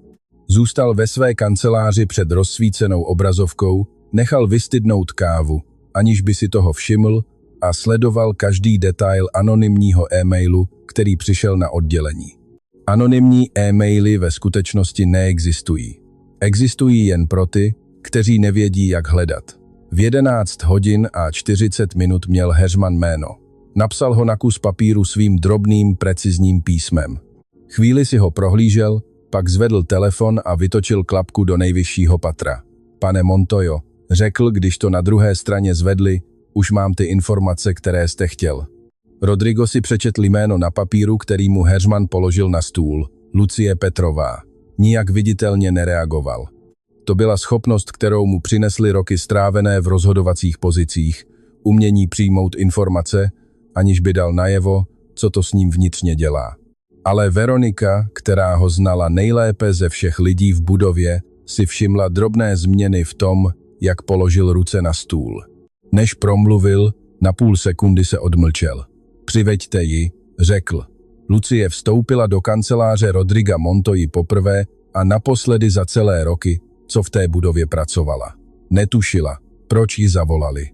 Zůstal ve své kanceláři před rozsvícenou obrazovkou, nechal vystydnout kávu, aniž by si toho všiml, a sledoval každý detail anonymního e-mailu, který přišel na oddělení. Anonymní e-maily ve skutečnosti neexistují. Existují jen pro ty, kteří nevědí, jak hledat. V 11 hodin a 40 minut měl Heřman jméno. Napsal ho na kus papíru svým drobným, precizním písmem. Chvíli si ho prohlížel, pak zvedl telefon a vytočil klapku do nejvyššího patra. Pane Montoyo, řekl, když to na druhé straně zvedli, už mám ty informace, které jste chtěl. Rodrigo si přečetl jméno na papíru, který mu Heřman položil na stůl. Lucie Petrová. Nijak viditelně nereagoval. To byla schopnost, kterou mu přinesly roky strávené v rozhodovacích pozicích, umění přijmout informace, aniž by dal najevo, co to s ním vnitřně dělá. Ale Veronika, která ho znala nejlépe ze všech lidí v budově, si všimla drobné změny v tom, jak položil ruce na stůl. Než promluvil, na půl sekundy se odmlčel. Přiveďte ji, řekl. Lucie vstoupila do kanceláře Rodriga Montoyi poprvé a naposledy za celé roky, co v té budově pracovala. Netušila, proč ji zavolali.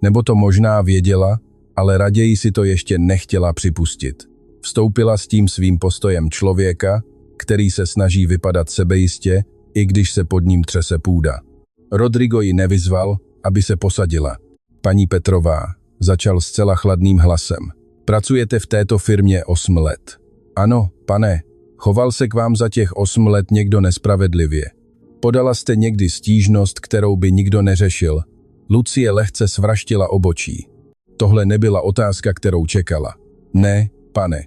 Nebo to možná věděla, ale raději si to ještě nechtěla připustit. Vstoupila s tím svým postojem člověka, který se snaží vypadat sebejistě, i když se pod ním třese půda. Rodrigo ji nevyzval, aby se posadila. Paní Petrová, začal zcela chladným hlasem. Pracujete v této firmě 8 let. Ano, pane, choval se k vám za těch 8 let někdo nespravedlivě. Podala jste někdy stížnost, kterou by nikdo neřešil. Lucie lehce svraštila obočí. Tohle nebyla otázka, kterou čekala. Ne, pane.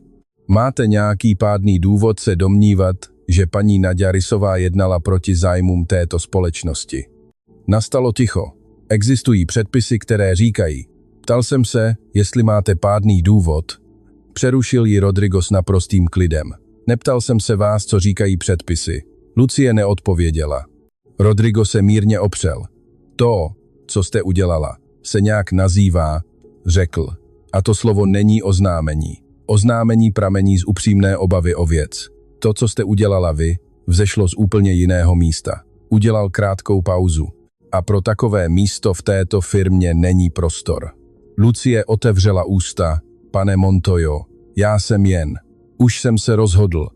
Máte nějaký pádný důvod se domnívat, že paní Naďa Rysová jednala proti zájmům této společnosti? Nastalo ticho. Existují předpisy, které říkají. Ptal jsem se, jestli máte pádný důvod. Přerušil ji Rodrigo s naprostým klidem. Neptal jsem se vás, co říkají předpisy. Lucie neodpověděla. Rodrigo se mírně opřel. To, co jste udělala, se nějak nazývá, řekl. A to slovo není oznámení. Oznámení pramení z upřímné obavy o věc. To, co jste udělala vy, vzešlo z úplně jiného místa. Udělal krátkou pauzu. A pro takové místo v této firmě není prostor. Lucie otevřela ústa. Pane Montoyo, já jsem jen. Už jsem se rozhodl.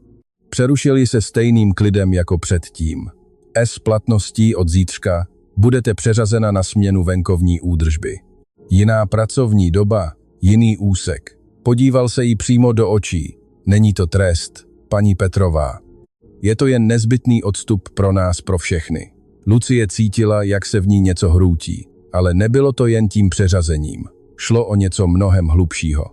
Přerušil ji se stejným klidem jako předtím. S platností od zítřka budete přeřazena na směnu venkovní údržby. Jiná pracovní doba, jiný úsek. Podíval se jí přímo do očí. Není to trest, paní Petrová. Je to jen nezbytný odstup pro nás, pro všechny. Lucie cítila, jak se v ní něco hroutí, ale nebylo to jen tím přeřazením. Šlo o něco mnohem hlubšího.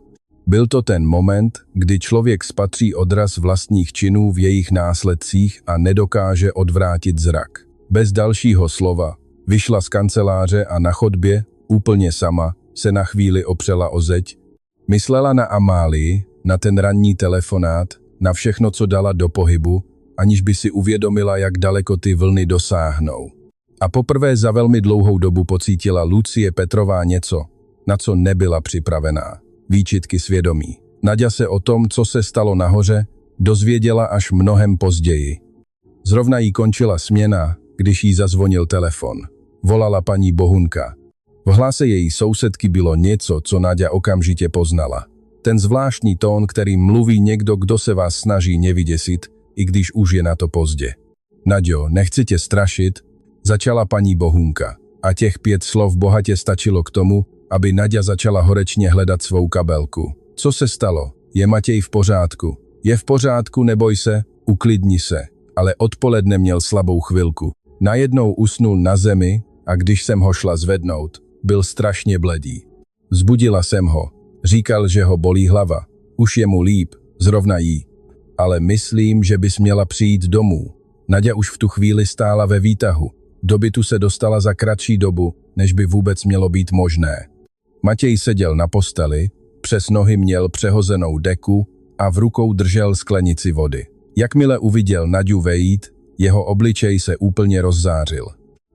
Byl to ten moment, kdy člověk spatří odraz vlastních činů v jejich následcích a nedokáže odvrátit zrak. Bez dalšího slova vyšla z kanceláře a na chodbě, úplně sama, se na chvíli opřela o zeď. Myslela na Amálii, na ten ranní telefonát, na všechno, co dala do pohybu, aniž by si uvědomila, jak daleko ty vlny dosáhnou. A poprvé za velmi dlouhou dobu pocítila Lucie Petrová něco, na co nebyla připravená. Výčitky svědomí. Naďa se o tom, co se stalo nahoře, dozvěděla až mnohem později. Zrovna jí končila směna, když jí zazvonil telefon. Volala paní Bohunka. V hlase její sousedky bylo něco, co Naďa okamžitě poznala. Ten zvláštní tón, kterým mluví někdo, kdo se vás snaží nevyděsit, i když už je na to pozdě. Naďo, nechci tě strašit, začala paní Bohunka. A těch 5 slov bohatě stačilo k tomu, aby Naďa začala horečně hledat svou kabelku. Co se stalo? Je Matěj v pořádku? Je v pořádku, neboj se, uklidni se. Ale odpoledne měl slabou chvilku. Najednou usnul na zemi a když jsem ho šla zvednout, byl strašně bledý. Vzbudila jsem ho. Říkal, že ho bolí hlava. Už je mu líp, zrovna jí. Ale myslím, že bys měla přijít domů. Naďa už v tu chvíli stála ve výtahu. Do bytu se dostala za kratší dobu, než by vůbec mělo být možné. Matěj seděl na posteli, přes nohy měl přehozenou deku a v rukou držel sklenici vody. Jakmile uviděl Naďu vejít, jeho obličej se úplně rozzářil.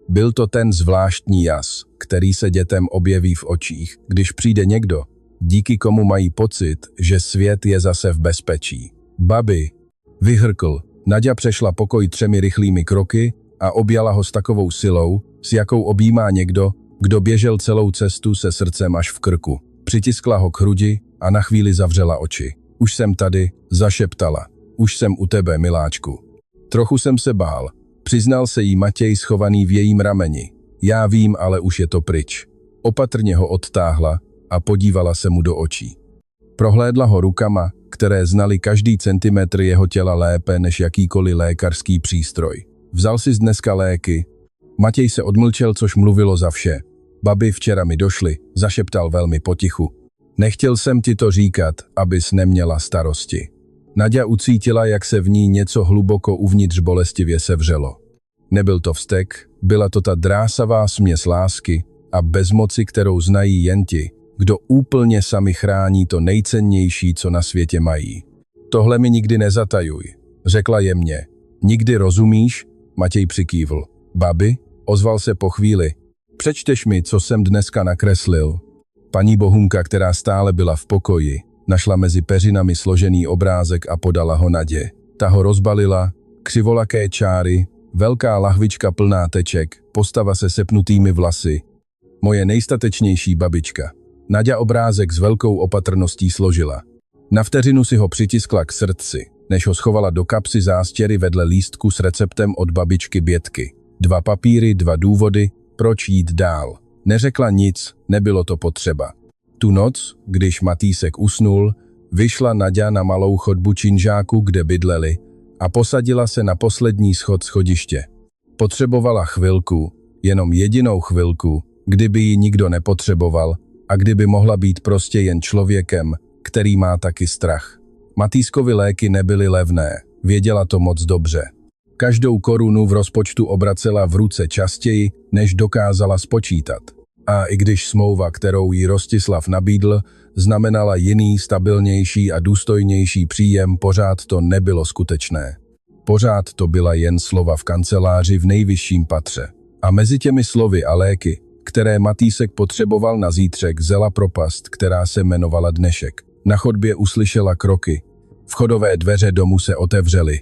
Byl to ten zvláštní jas, který se dětem objeví v očích, když přijde někdo, díky komu mají pocit, že svět je zase v bezpečí. Babi, vyhrkl. Naďa přešla pokoj 3 rychlými kroky a objala ho s takovou silou, s jakou objímá někdo, kdo běžel celou cestu se srdcem až v krku. Přitiskla ho k hrudi a na chvíli zavřela oči. Už jsem tady, zašeptala. Už jsem u tebe, miláčku. Trochu jsem se bál. Přiznal se jí Matěj schovaný v jejím rameni. Já vím, ale už je to pryč. Opatrně ho odtáhla a podívala se mu do očí. Prohlédla ho rukama, které znali každý centimetr jeho těla lépe než jakýkoliv lékařský přístroj. Vzal si dneska léky. Matěj se odmlčel, což mluvilo za vše. Babi, včera mi došly, zašeptal velmi potichu. Nechtěl jsem ti to říkat, abys neměla starosti. Naďa ucítila, jak se v ní něco hluboko uvnitř bolestivě sevřelo. Nebyl to vztek, byla to ta drásavá směs lásky a bezmoci, kterou znají jen ti, kdo úplně sami chrání to nejcennější, co na světě mají. Tohle mi nikdy nezatajuj, řekla jemně. Nikdy rozumíš? Matěj přikývl. Babi? Ozval se po chvíli. Přečteš mi, co jsem dneska nakreslil. Paní Bohunka, která stále byla v pokoji, našla mezi peřinami složený obrázek a podala ho Nadě. Ta ho rozbalila, křivolaké čáry, velká lahvička plná teček, postava se sepnutými vlasy. Moje nejstatečnější babička. Naďa obrázek s velkou opatrností složila. Na vteřinu si ho přitiskla k srdci, než ho schovala do kapsy zástěry vedle lístku s receptem od babičky Bětky. 2 papíry, 2 důvody, proč jít dál. Neřekla nic, nebylo to potřeba. Tu noc, když Matýsek usnul, vyšla Naďa na malou chodbu činžáku, kde bydleli, a posadila se na poslední schod schodiště. Potřebovala chvilku, jenom jedinou chvilku, kdyby ji nikdo nepotřeboval a kdyby mohla být prostě jen člověkem, který má taky strach. Matýskovy léky nebyly levné, věděla to moc dobře. Každou korunu v rozpočtu obracela v ruce častěji, než dokázala spočítat. A i když smlouva, kterou jí Rostislav nabídl, znamenala jiný, stabilnější a důstojnější příjem, pořád to nebylo skutečné. Pořád to byla jen slova v kanceláři v nejvyšším patře. A mezi těmi slovy a léky, které Matýsek potřeboval na zítřek, zela propast, která se jmenovala Dnešek. Na chodbě uslyšela kroky. Vchodové dveře domu se otevřely.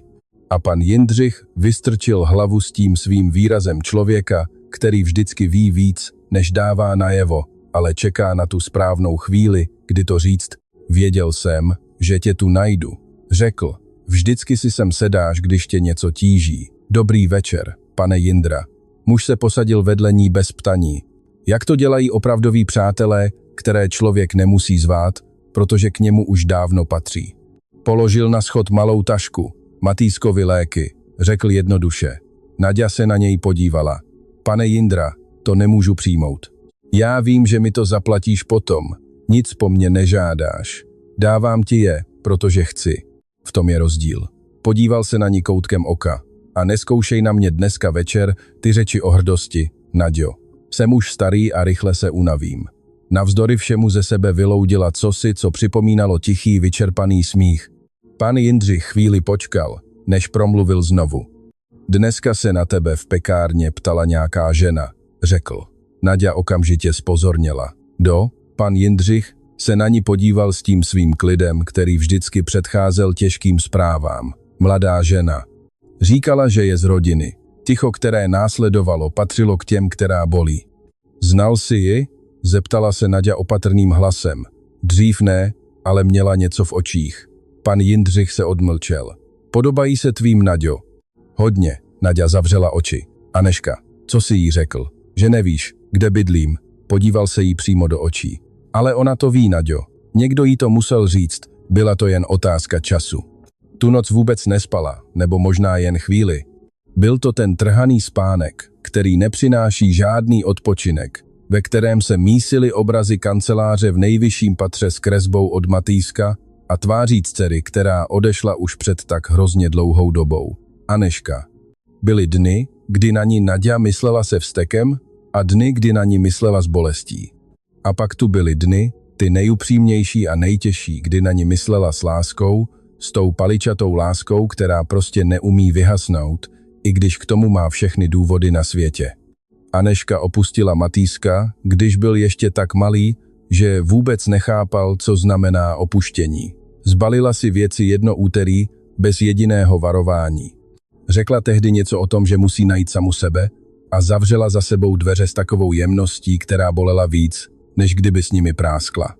A pan Jindřich vystrčil hlavu s tím svým výrazem člověka, který vždycky ví víc, než dává najevo, ale čeká na tu správnou chvíli, kdy to říct. Věděl jsem, že tě tu najdu. Řekl, vždycky si sem sedáš, když tě něco tíží. Dobrý večer, pane Jindra. Muž se posadil vedle ní bez ptaní. Jak to dělají opravdoví přátelé, které člověk nemusí zvát, protože k němu už dávno patří. Položil na schod malou tašku. Matýskovy léky, řekl jednoduše. Naďa se na něj podívala. Pane Jindra, to nemůžu přijmout. Já vím, že mi to zaplatíš potom. Nic po mně nežádáš. Dávám ti je, protože chci. V tom je rozdíl. Podíval se na ní koutkem oka. A neskoušej na mě dneska večer ty řeči o hrdosti, Naďo. Jsem už starý a rychle se unavím. Navzdory všemu ze sebe vyloudila cosi, co připomínalo tichý, vyčerpaný smích. Pan Jindřich chvíli počkal, než promluvil znovu. Dneska se na tebe v pekárně ptala nějaká žena, řekl. Naďa okamžitě zpozorněla. Pan Jindřich se na ní podíval s tím svým klidem, který vždycky předcházel těžkým zprávám. Mladá žena. Říkala, že je z rodiny. Ticho, které následovalo, patřilo k těm, která bolí. Znal jsi ji? Zeptala se Naďa opatrným hlasem. Dřív ne, ale měla něco v očích. Pan Jindřich se odmlčel. Podobají se tvým, Naďo? Hodně, Naďa zavřela oči. Aneška, co jsi jí řekl? Že nevíš, kde bydlím? Podíval se jí přímo do očí. Ale ona to ví, Naďo. Někdo jí to musel říct, byla to jen otázka času. Tu noc vůbec nespala, nebo možná jen chvíli. Byl to ten trhaný spánek, který nepřináší žádný odpočinek, ve kterém se mísily obrazy kanceláře v nejvyšším patře s kresbou od Matýska a tváří dcery, která odešla už před tak hrozně dlouhou dobou. Aneška. Byly dny, kdy na ní Naďa myslela se vztekem a dny, kdy na ní myslela s bolestí. A pak tu byly dny, ty nejupřímnější a nejtěžší, kdy na ní myslela s láskou, s tou paličatou láskou, která prostě neumí vyhasnout, i když k tomu má všechny důvody na světě. Aneška opustila Matýska, když byl ještě tak malý, že vůbec nechápal, co znamená opuštění. Zbalila si věci jedno úterý, bez jediného varování. Řekla tehdy něco o tom, že musí najít samu sebe a zavřela za sebou dveře s takovou jemností, která bolela víc, než kdyby s nimi práskla.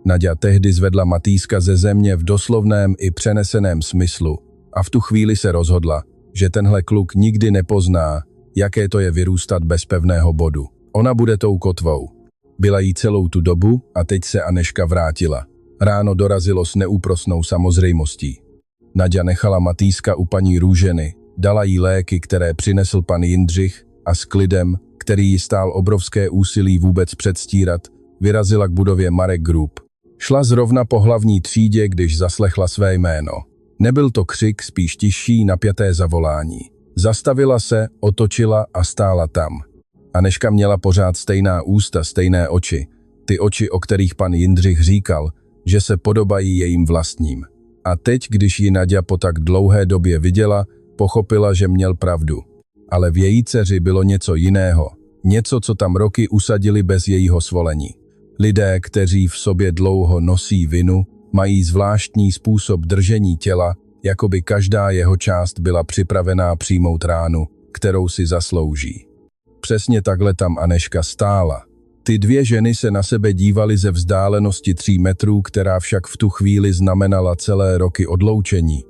Naďa tehdy zvedla Matýska ze země v doslovném i přeneseném smyslu a v tu chvíli se rozhodla, že tenhle kluk nikdy nepozná, jaké to je vyrůstat bez pevného bodu. Ona bude tou kotvou. Byla jí celou tu dobu a teď se Aneška vrátila. Ráno dorazilo s neúprosnou samozřejmostí. Naďa nechala Matýska u paní Růženy, dala jí léky, které přinesl pan Jindřich a s klidem, který jí stál obrovské úsilí vůbec předstírat, vyrazila k budově Marek Group. Šla zrovna po hlavní třídě, když zaslechla své jméno. Nebyl to křik, spíš tišší, napjaté zavolání. Zastavila se, otočila a stála tam. Anežka měla pořád stejná ústa, stejné oči. Ty oči, o kterých pan Jindřich říkal, že se podobají jejím vlastním. A teď, když ji Naďa po tak dlouhé době viděla, pochopila, že měl pravdu. Ale v její dceři bylo něco jiného. Něco, co tam roky usadili bez jejího svolení. Lidé, kteří v sobě dlouho nosí vinu, mají zvláštní způsob držení těla, jako by každá jeho část byla připravená přijmout ránu, kterou si zaslouží. Přesně takhle tam Anežka stála. Ty dvě ženy se na sebe dívaly ze vzdálenosti 3 metrů, která však v tu chvíli znamenala celé roky odloučení.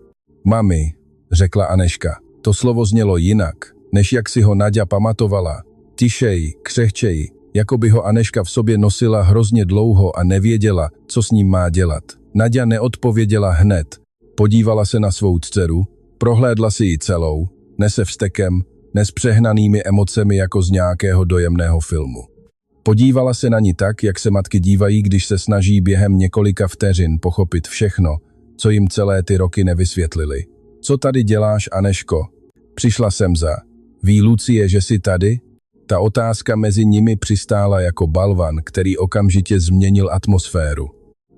Mami, řekla Anežka. To slovo znělo jinak, než jak si ho Naďa pamatovala. Tišej, křehčej, jako by ho Anežka v sobě nosila hrozně dlouho a nevěděla, co s ním má dělat. Naďa neodpověděla hned. Podívala se na svou dceru, prohlédla si ji celou, ne se vztekem, ne s přehnanými emocemi jako z nějakého dojemného filmu. Podívala se na ní tak, jak se matky dívají, když se snaží během několika vteřin pochopit všechno, co jim celé ty roky nevysvětlili. Co tady děláš, Anežko? Přišla jsem za. Ví Lucie, že jsi tady? Ta otázka mezi nimi přistála jako balvan, který okamžitě změnil atmosféru.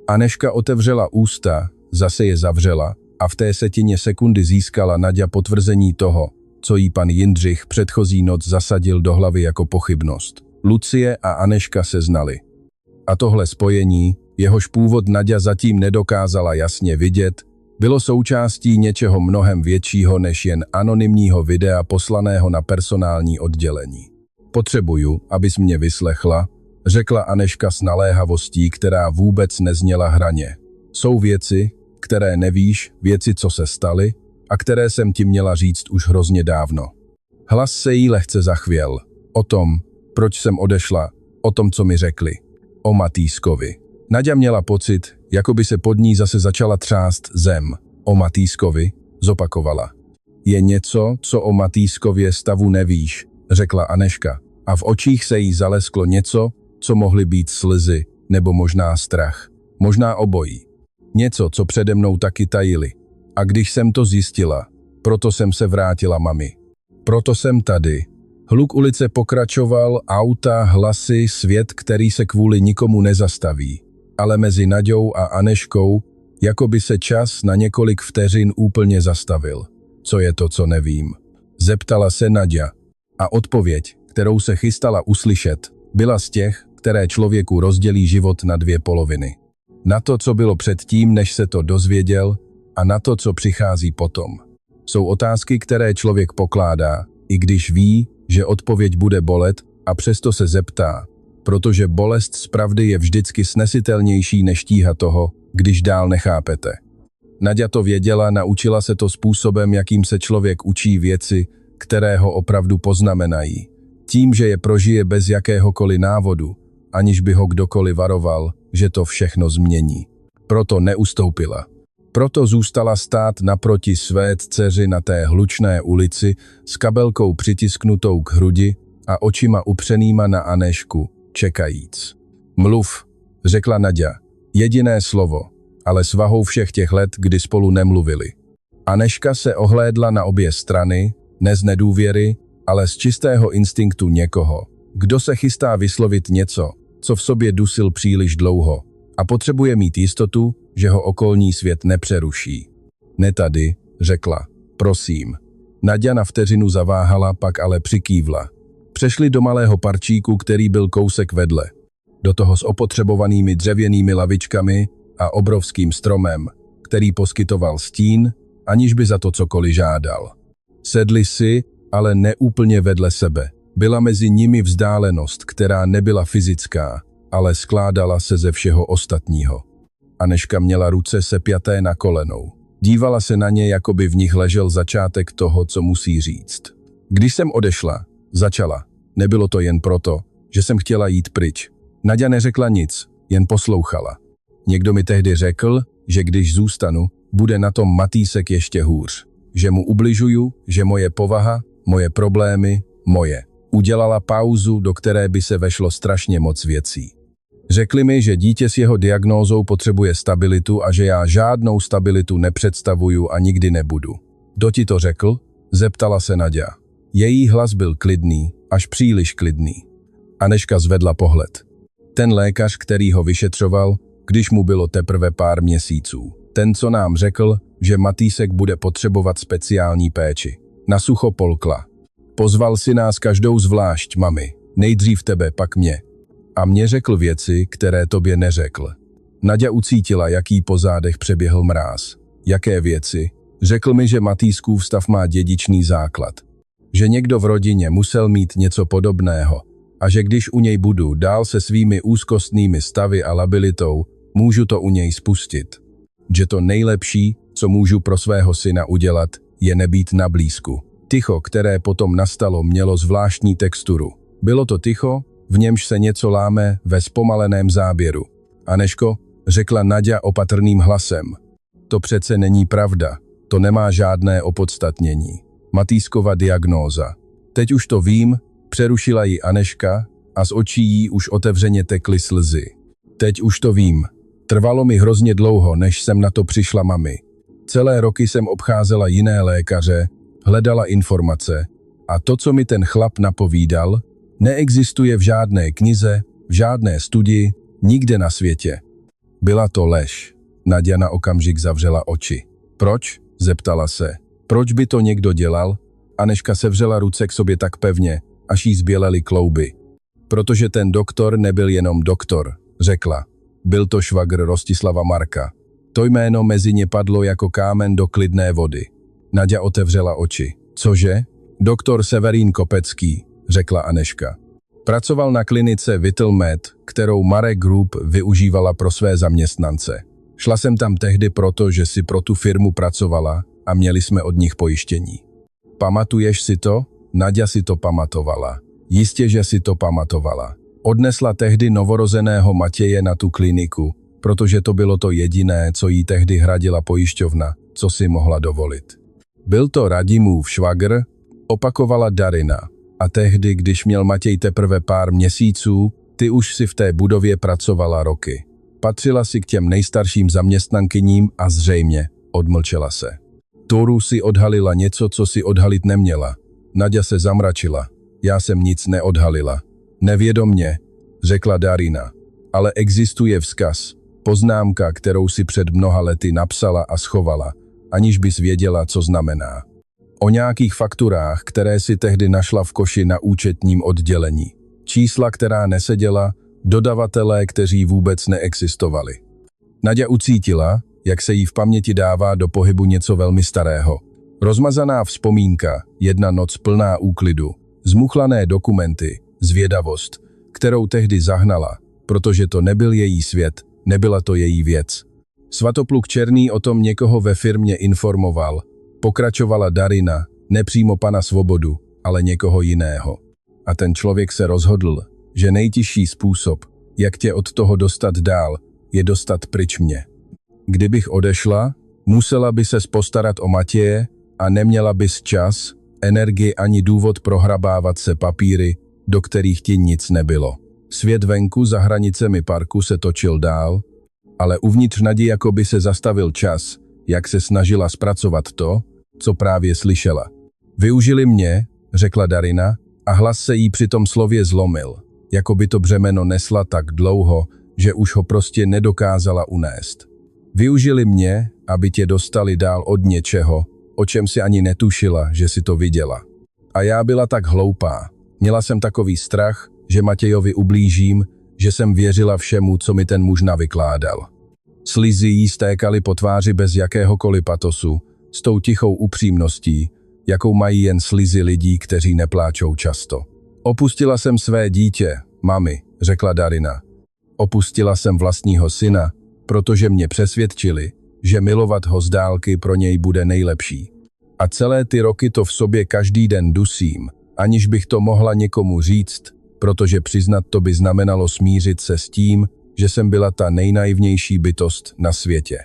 Anežka otevřela ústa, zase je zavřela a v té setině sekundy získala Naďa potvrzení toho, co jí pan Jindřich předchozí noc zasadil do hlavy jako pochybnost. Lucie a Anežka se znali. A tohle spojení, jehož původ Naďa zatím nedokázala jasně vidět, bylo součástí něčeho mnohem většího než jen anonymního videa poslaného na personální oddělení. Potřebuju, abys mě vyslechla, řekla Anežka s naléhavostí, která vůbec nezněla hraně. Jsou věci, které nevíš, věci, co se staly, a které jsem ti měla říct už hrozně dávno. Hlas se jí lehce zachvěl. O tom, proč jsem odešla, o tom, co mi řekli. O Matýskovi. Naďa měla pocit, jako by se pod ní zase začala třást zem. O Matýskovi, zopakovala. Je něco, co o Matýskově stavu nevíš, řekla Anežka. A v očích se jí zalesklo něco, co mohly být slzy, nebo možná strach. Možná obojí. Něco, co přede mnou taky tajili. A když jsem to zjistila, proto jsem se vrátila, mami. Proto jsem tady. Hluk ulice pokračoval, auta, hlasy, svět, který se kvůli nikomu nezastaví. Ale mezi Naďou a Anežkou, jako by se čas na několik vteřin úplně zastavil. Co je to, co nevím? Zeptala se Naďa. A odpověď, kterou se chystala uslyšet, byla z těch, které člověku rozdělí život na 2 poloviny. Na to, co bylo předtím, než se to dozvěděl, a na to, co přichází potom. Jsou otázky, které člověk pokládá, i když ví, že odpověď bude bolet, a přesto se zeptá, protože bolest z pravdy je vždycky snesitelnější než tíha toho, když dál nechápete. Naďa to věděla, naučila se to způsobem, jakým se člověk učí věci, které ho opravdu poznamenají. Tím, že je prožije bez jakéhokoliv návodu, aniž by ho kdokoliv varoval, že to všechno změní. Proto neustoupila. Proto zůstala stát naproti své dceři na té hlučné ulici s kabelkou přitisknutou k hrudi a očima upřenýma na Anežku, čekajíc. Mluv, řekla Naďa. Jediné slovo, ale s vahou všech těch let, kdy spolu nemluvili. Anežka se ohlédla na obě strany, ne z nedůvěry, ale z čistého instinktu někoho, kdo se chystá vyslovit něco, co v sobě dusil příliš dlouho a potřebuje mít jistotu, že ho okolní svět nepřeruší. Ne tady, řekla. Prosím. Naďa na vteřinu zaváhala, pak ale přikývla. Přešli do malého parčíku, který byl kousek vedle. Do toho s opotřebovanými dřevěnými lavičkami a obrovským stromem, který poskytoval stín, aniž by za to cokoliv žádal. Sedli si, ale ne úplně vedle sebe. Byla mezi nimi vzdálenost, která nebyla fyzická, ale skládala se ze všeho ostatního. Anežka měla ruce sepjaté na kolenou. Dívala se na ně, jako by v nich ležel začátek toho, co musí říct. Když jsem odešla, začala. Nebylo to jen proto, že jsem chtěla jít pryč. Naďa neřekla nic, jen poslouchala. Někdo mi tehdy řekl, že když zůstanu, bude na tom Matýsek ještě hůř. Že mu ubližuju, že moje povaha, moje problémy, moje. Udělala pauzu, do které by se vešlo strašně moc věcí. Řekli mi, že dítě s jeho diagnózou potřebuje stabilitu a že já žádnou stabilitu nepředstavuju a nikdy nebudu. Kdo ti to řekl? Zeptala se Naďa. Její hlas byl klidný, až příliš klidný. Anežka zvedla pohled. Ten lékař, který ho vyšetřoval, když mu bylo teprve pár měsíců. Ten, co nám řekl, že Matýsek bude potřebovat speciální péči. Nasucho polkla. Pozval si nás každou zvlášť, mami. Nejdřív tebe, pak mě. A mě řekl věci, které tobě neřekl. Naďa ucítila, jaký po zádech přeběhl mráz. Jaké věci? Řekl mi, že Matýskův stav má dědičný základ. Že někdo v rodině musel mít něco podobného. A že když u něj budu dál se svými úzkostnými stavy a labilitou, můžu to u něj spustit. Že to nejlepší, co můžu pro svého syna udělat, je nebýt na blízku. Ticho, které potom nastalo, mělo zvláštní texturu. Bylo to ticho, v němž se něco láme ve zpomaleném záběru. Anežko, řekla Naďa opatrným hlasem. To přece není pravda, to nemá žádné opodstatnění. Matýskova diagnóza. Teď už to vím, přerušila ji Anežka a z očí jí už otevřeně tekly slzy. Teď už to vím. Trvalo mi hrozně dlouho, než jsem na to přišla, mami. Celé roky jsem obcházela jiné lékaře, hledala informace a to, co mi ten chlap napovídal, neexistuje v žádné knize, v žádné studii, nikde na světě. Byla to lež. Naďa na okamžik zavřela oči. Proč? Zeptala se. Proč by to někdo dělal? Anežka sevřela ruce k sobě tak pevně, až jí zbělely klouby. Protože ten doktor nebyl jenom doktor, řekla. Byl to švagr Rostislava Marka. To jméno mezi ně padlo jako kámen do klidné vody. Naďa otevřela oči. Cože? Doktor Severín Kopecký, řekla Anežka. Pracoval na klinice Vitalmed, kterou Marek Group využívala pro své zaměstnance. Šla jsem tam tehdy proto, že si pro tu firmu pracovala a měli jsme od nich pojištění. Pamatuješ si to? Naďa si to pamatovala. Jistě, že si to pamatovala. Odnesla tehdy novorozeného Matěje na tu kliniku, protože to bylo to jediné, co jí tehdy hradila pojišťovna, co si mohla dovolit. Byl to Radimův švagr, opakovala Darina. A tehdy, když měl Matěj teprve pár měsíců, ty už si v té budově pracovala roky. Patřila si k těm nejstarším zaměstnankyním a zřejmě odmlčela se. Toru si odhalila něco, co si odhalit neměla. Naďa se zamračila. Já jsem nic neodhalila. Nevědomně, řekla Darina. Ale existuje vzkaz, poznámka, kterou si před mnoha lety napsala a schovala, aniž bys věděla, co znamená. O nějakých fakturách, které si tehdy našla v koši na účetním oddělení. Čísla, která neseděla, dodavatelé, kteří vůbec neexistovali. Naďa ucítila, jak se jí v paměti dává do pohybu něco velmi starého. Rozmazaná vzpomínka, jedna noc plná úklidu, zmuchlané dokumenty, zvědavost, kterou tehdy zahnala, protože to nebyl její svět, nebyla to její věc. Svatopluk Černý o tom někoho ve firmě informoval, pokračovala Darina, nepřímo pana Svobodu, ale někoho jiného. A ten člověk se rozhodl, že nejtěžší způsob, jak tě od toho dostat dál, je dostat pryč mě. Kdybych odešla, musela by ses postarat o Matěje a neměla bys čas, energii ani důvod prohrabávat se papíry, do kterých ti nic nebylo. Svět venku za hranicemi parku se točil dál, ale uvnitř Nadi jako by se zastavil čas, jak se snažila zpracovat to, co právě slyšela. Využili mě, řekla Darina, a hlas se jí při tom slově zlomil, jako by to břemeno nesla tak dlouho, že už ho prostě nedokázala unést. Využili mě, aby tě dostali dál od něčeho, o čem si ani netušila, že si to viděla. A já byla tak hloupá. Měla jsem takový strach, že Matějovi ublížím, že jsem věřila všemu, co mi ten muž navykládal. Slzy jí stékaly po tváři bez jakéhokoliv patosu, s tou tichou upřímností, jakou mají jen slzy lidí, kteří nepláčou často. Opustila jsem své dítě, mami, řekla Darina. Opustila jsem vlastního syna, protože mě přesvědčili, že milovat ho z dálky pro něj bude nejlepší. A celé ty roky to v sobě každý den dusím, aniž bych to mohla někomu říct, protože přiznat to by znamenalo smířit se s tím, že jsem byla ta nejnaivnější bytost na světě.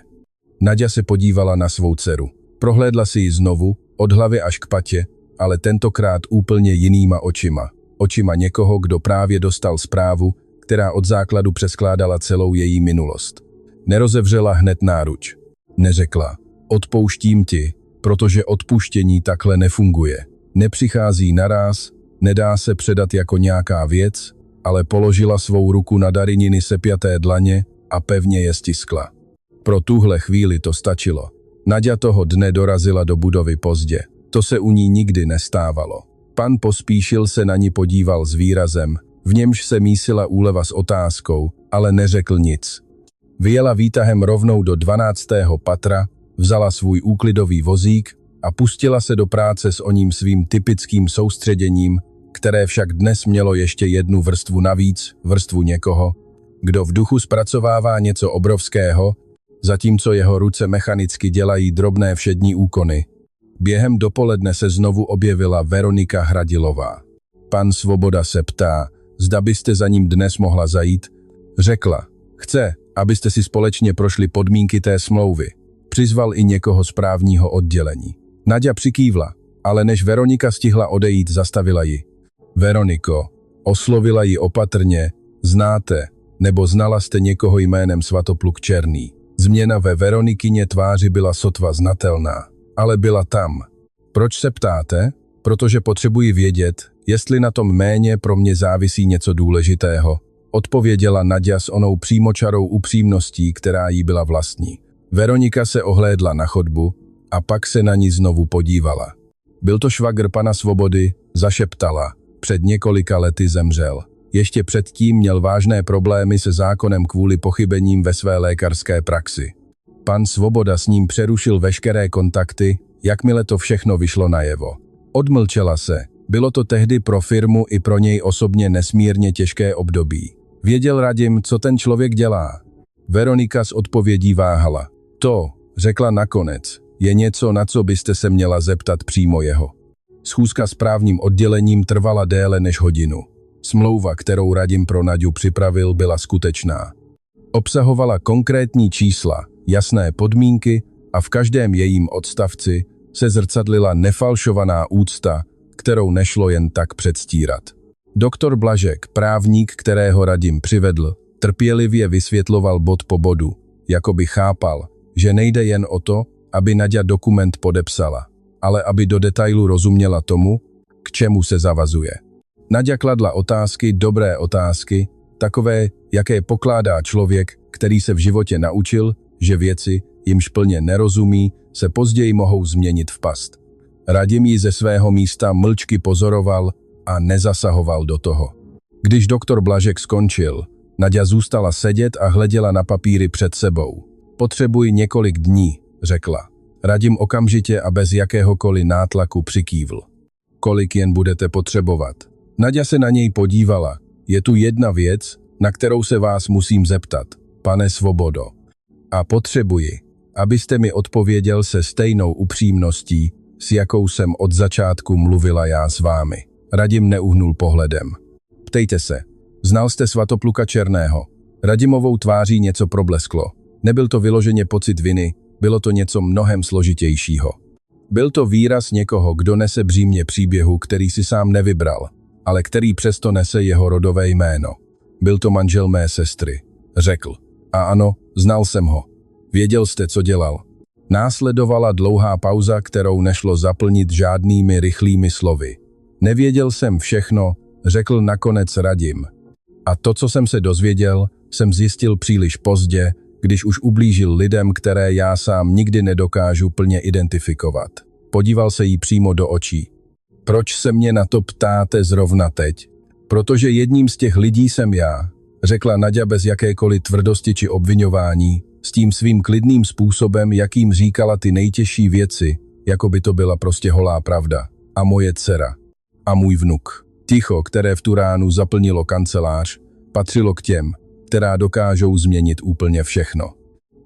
Naďa se podívala na svou dceru. Prohlédla si ji znovu, od hlavy až k patě, ale tentokrát úplně jinýma očima. Očima někoho, kdo právě dostal zprávu, která od základu přeskládala celou její minulost. Nerozevřela hned náruč. Neřekla, odpouštím ti, protože odpuštění takhle nefunguje. Nepřichází naráz, nedá se předat jako nějaká věc, ale položila svou ruku na Darininy sepjaté dlaně a pevně je stiskla. Pro tuhle chvíli to stačilo. Naďa toho dne dorazila do budovy pozdě. To se u ní nikdy nestávalo. Pan Pospíšil se na ní podíval s výrazem, v němž se mísila úleva s otázkou, ale neřekl nic. Vyjela výtahem rovnou do 12. patra, vzala svůj úklidový vozík a pustila se do práce s oním svým typickým soustředěním, které však dnes mělo ještě jednu vrstvu navíc, vrstvu někoho, kdo v duchu zpracovává něco obrovského, zatímco jeho ruce mechanicky dělají drobné všední úkony. Během dopoledne se znovu objevila Veronika Hradilová. Pan Svoboda se ptá, zda byste za ním dnes mohla zajít. Řekla, chce, abyste si společně prošli podmínky té smlouvy. Přizval i někoho z právního oddělení. Naďa přikývla, ale než Veronika stihla odejít, zastavila ji. Veroniko, oslovila ji opatrně, znáte, nebo znala jste někoho jménem Svatopluk Černý. Změna ve Veronikyně tváři byla sotva znatelná, ale byla tam. Proč se ptáte? Protože potřebuji vědět, jestli na tom jméně pro mě závisí něco důležitého, odpověděla Naďa s onou přímočarou upřímností, která jí byla vlastní. Veronika se ohlédla na chodbu a pak se na ní znovu podívala. Byl to švagr pana Svobody, zašeptala. Před několika lety zemřel. Ještě předtím měl vážné problémy se zákonem kvůli pochybením ve své lékařské praxi. Pan Svoboda s ním přerušil veškeré kontakty, jakmile to všechno vyšlo najevo. Odmlčela se. Bylo to tehdy pro firmu i pro něj osobně nesmírně těžké období. Věděl Radim, co ten člověk dělá. Veronika s odpovědí váhala. To, řekla nakonec, je něco, na co byste se měla zeptat přímo jeho. Schůzka s právním oddělením trvala déle než hodinu. Smlouva, kterou Radim pro Naďu připravil, byla skutečná. Obsahovala konkrétní čísla, jasné podmínky a v každém jejím odstavci se zrcadlila nefalšovaná úcta, kterou nešlo jen tak předstírat. Doktor Blažek, právník, kterého Radim přivedl, trpělivě vysvětloval bod po bodu, jako by chápal, že nejde jen o to, aby Naďa dokument podepsala, ale aby do detailu rozuměla tomu, k čemu se zavazuje. Naďa kladla otázky, dobré otázky, takové, jaké pokládá člověk, který se v životě naučil, že věci, jimž plně nerozumí, se později mohou změnit v past. Radim ji ze svého místa mlčky pozoroval a nezasahoval do toho. Když doktor Blažek skončil, Naďa zůstala sedět a hleděla na papíry před sebou. Potřebuji několik dní, řekla. Radim okamžitě a bez jakéhokoliv nátlaku přikývl. Kolik jen budete potřebovat? Naďa se na něj podívala. Je tu jedna věc, na kterou se vás musím zeptat, pane Svobodo. A potřebuji, abyste mi odpověděl se stejnou upřímností, s jakou jsem od začátku mluvila já s vámi. Radim neuhnul pohledem. Ptejte se, znal jste Svatopluka Černého? Radimovou tváří něco problesklo. Nebyl to vyloženě pocit viny, bylo to něco mnohem složitějšího. Byl to výraz někoho, kdo nese břímě příběhu, který si sám nevybral, ale který přesto nese jeho rodové jméno. Byl to manžel mé sestry, řekl. A ano, znal jsem ho. Věděl jste, co dělal. Následovala dlouhá pauza, kterou nešlo zaplnit žádnými rychlými slovy. Nevěděl jsem všechno, řekl nakonec Radim. A to, co jsem se dozvěděl, jsem zjistil příliš pozdě, když už ublížil lidem, které já sám nikdy nedokážu plně identifikovat. Podíval se jí přímo do očí. Proč se mě na to ptáte zrovna teď? Protože jedním z těch lidí jsem já, řekla Naďa bez jakékoliv tvrdosti či obviňování, s tím svým klidným způsobem, jakým říkala ty nejtěžší věci, jako by to byla prostě holá pravda. A moje dcera. A můj vnuk. Ticho, které v tu ránu zaplnilo kancelář, patřilo k těm, která dokážou změnit úplně všechno.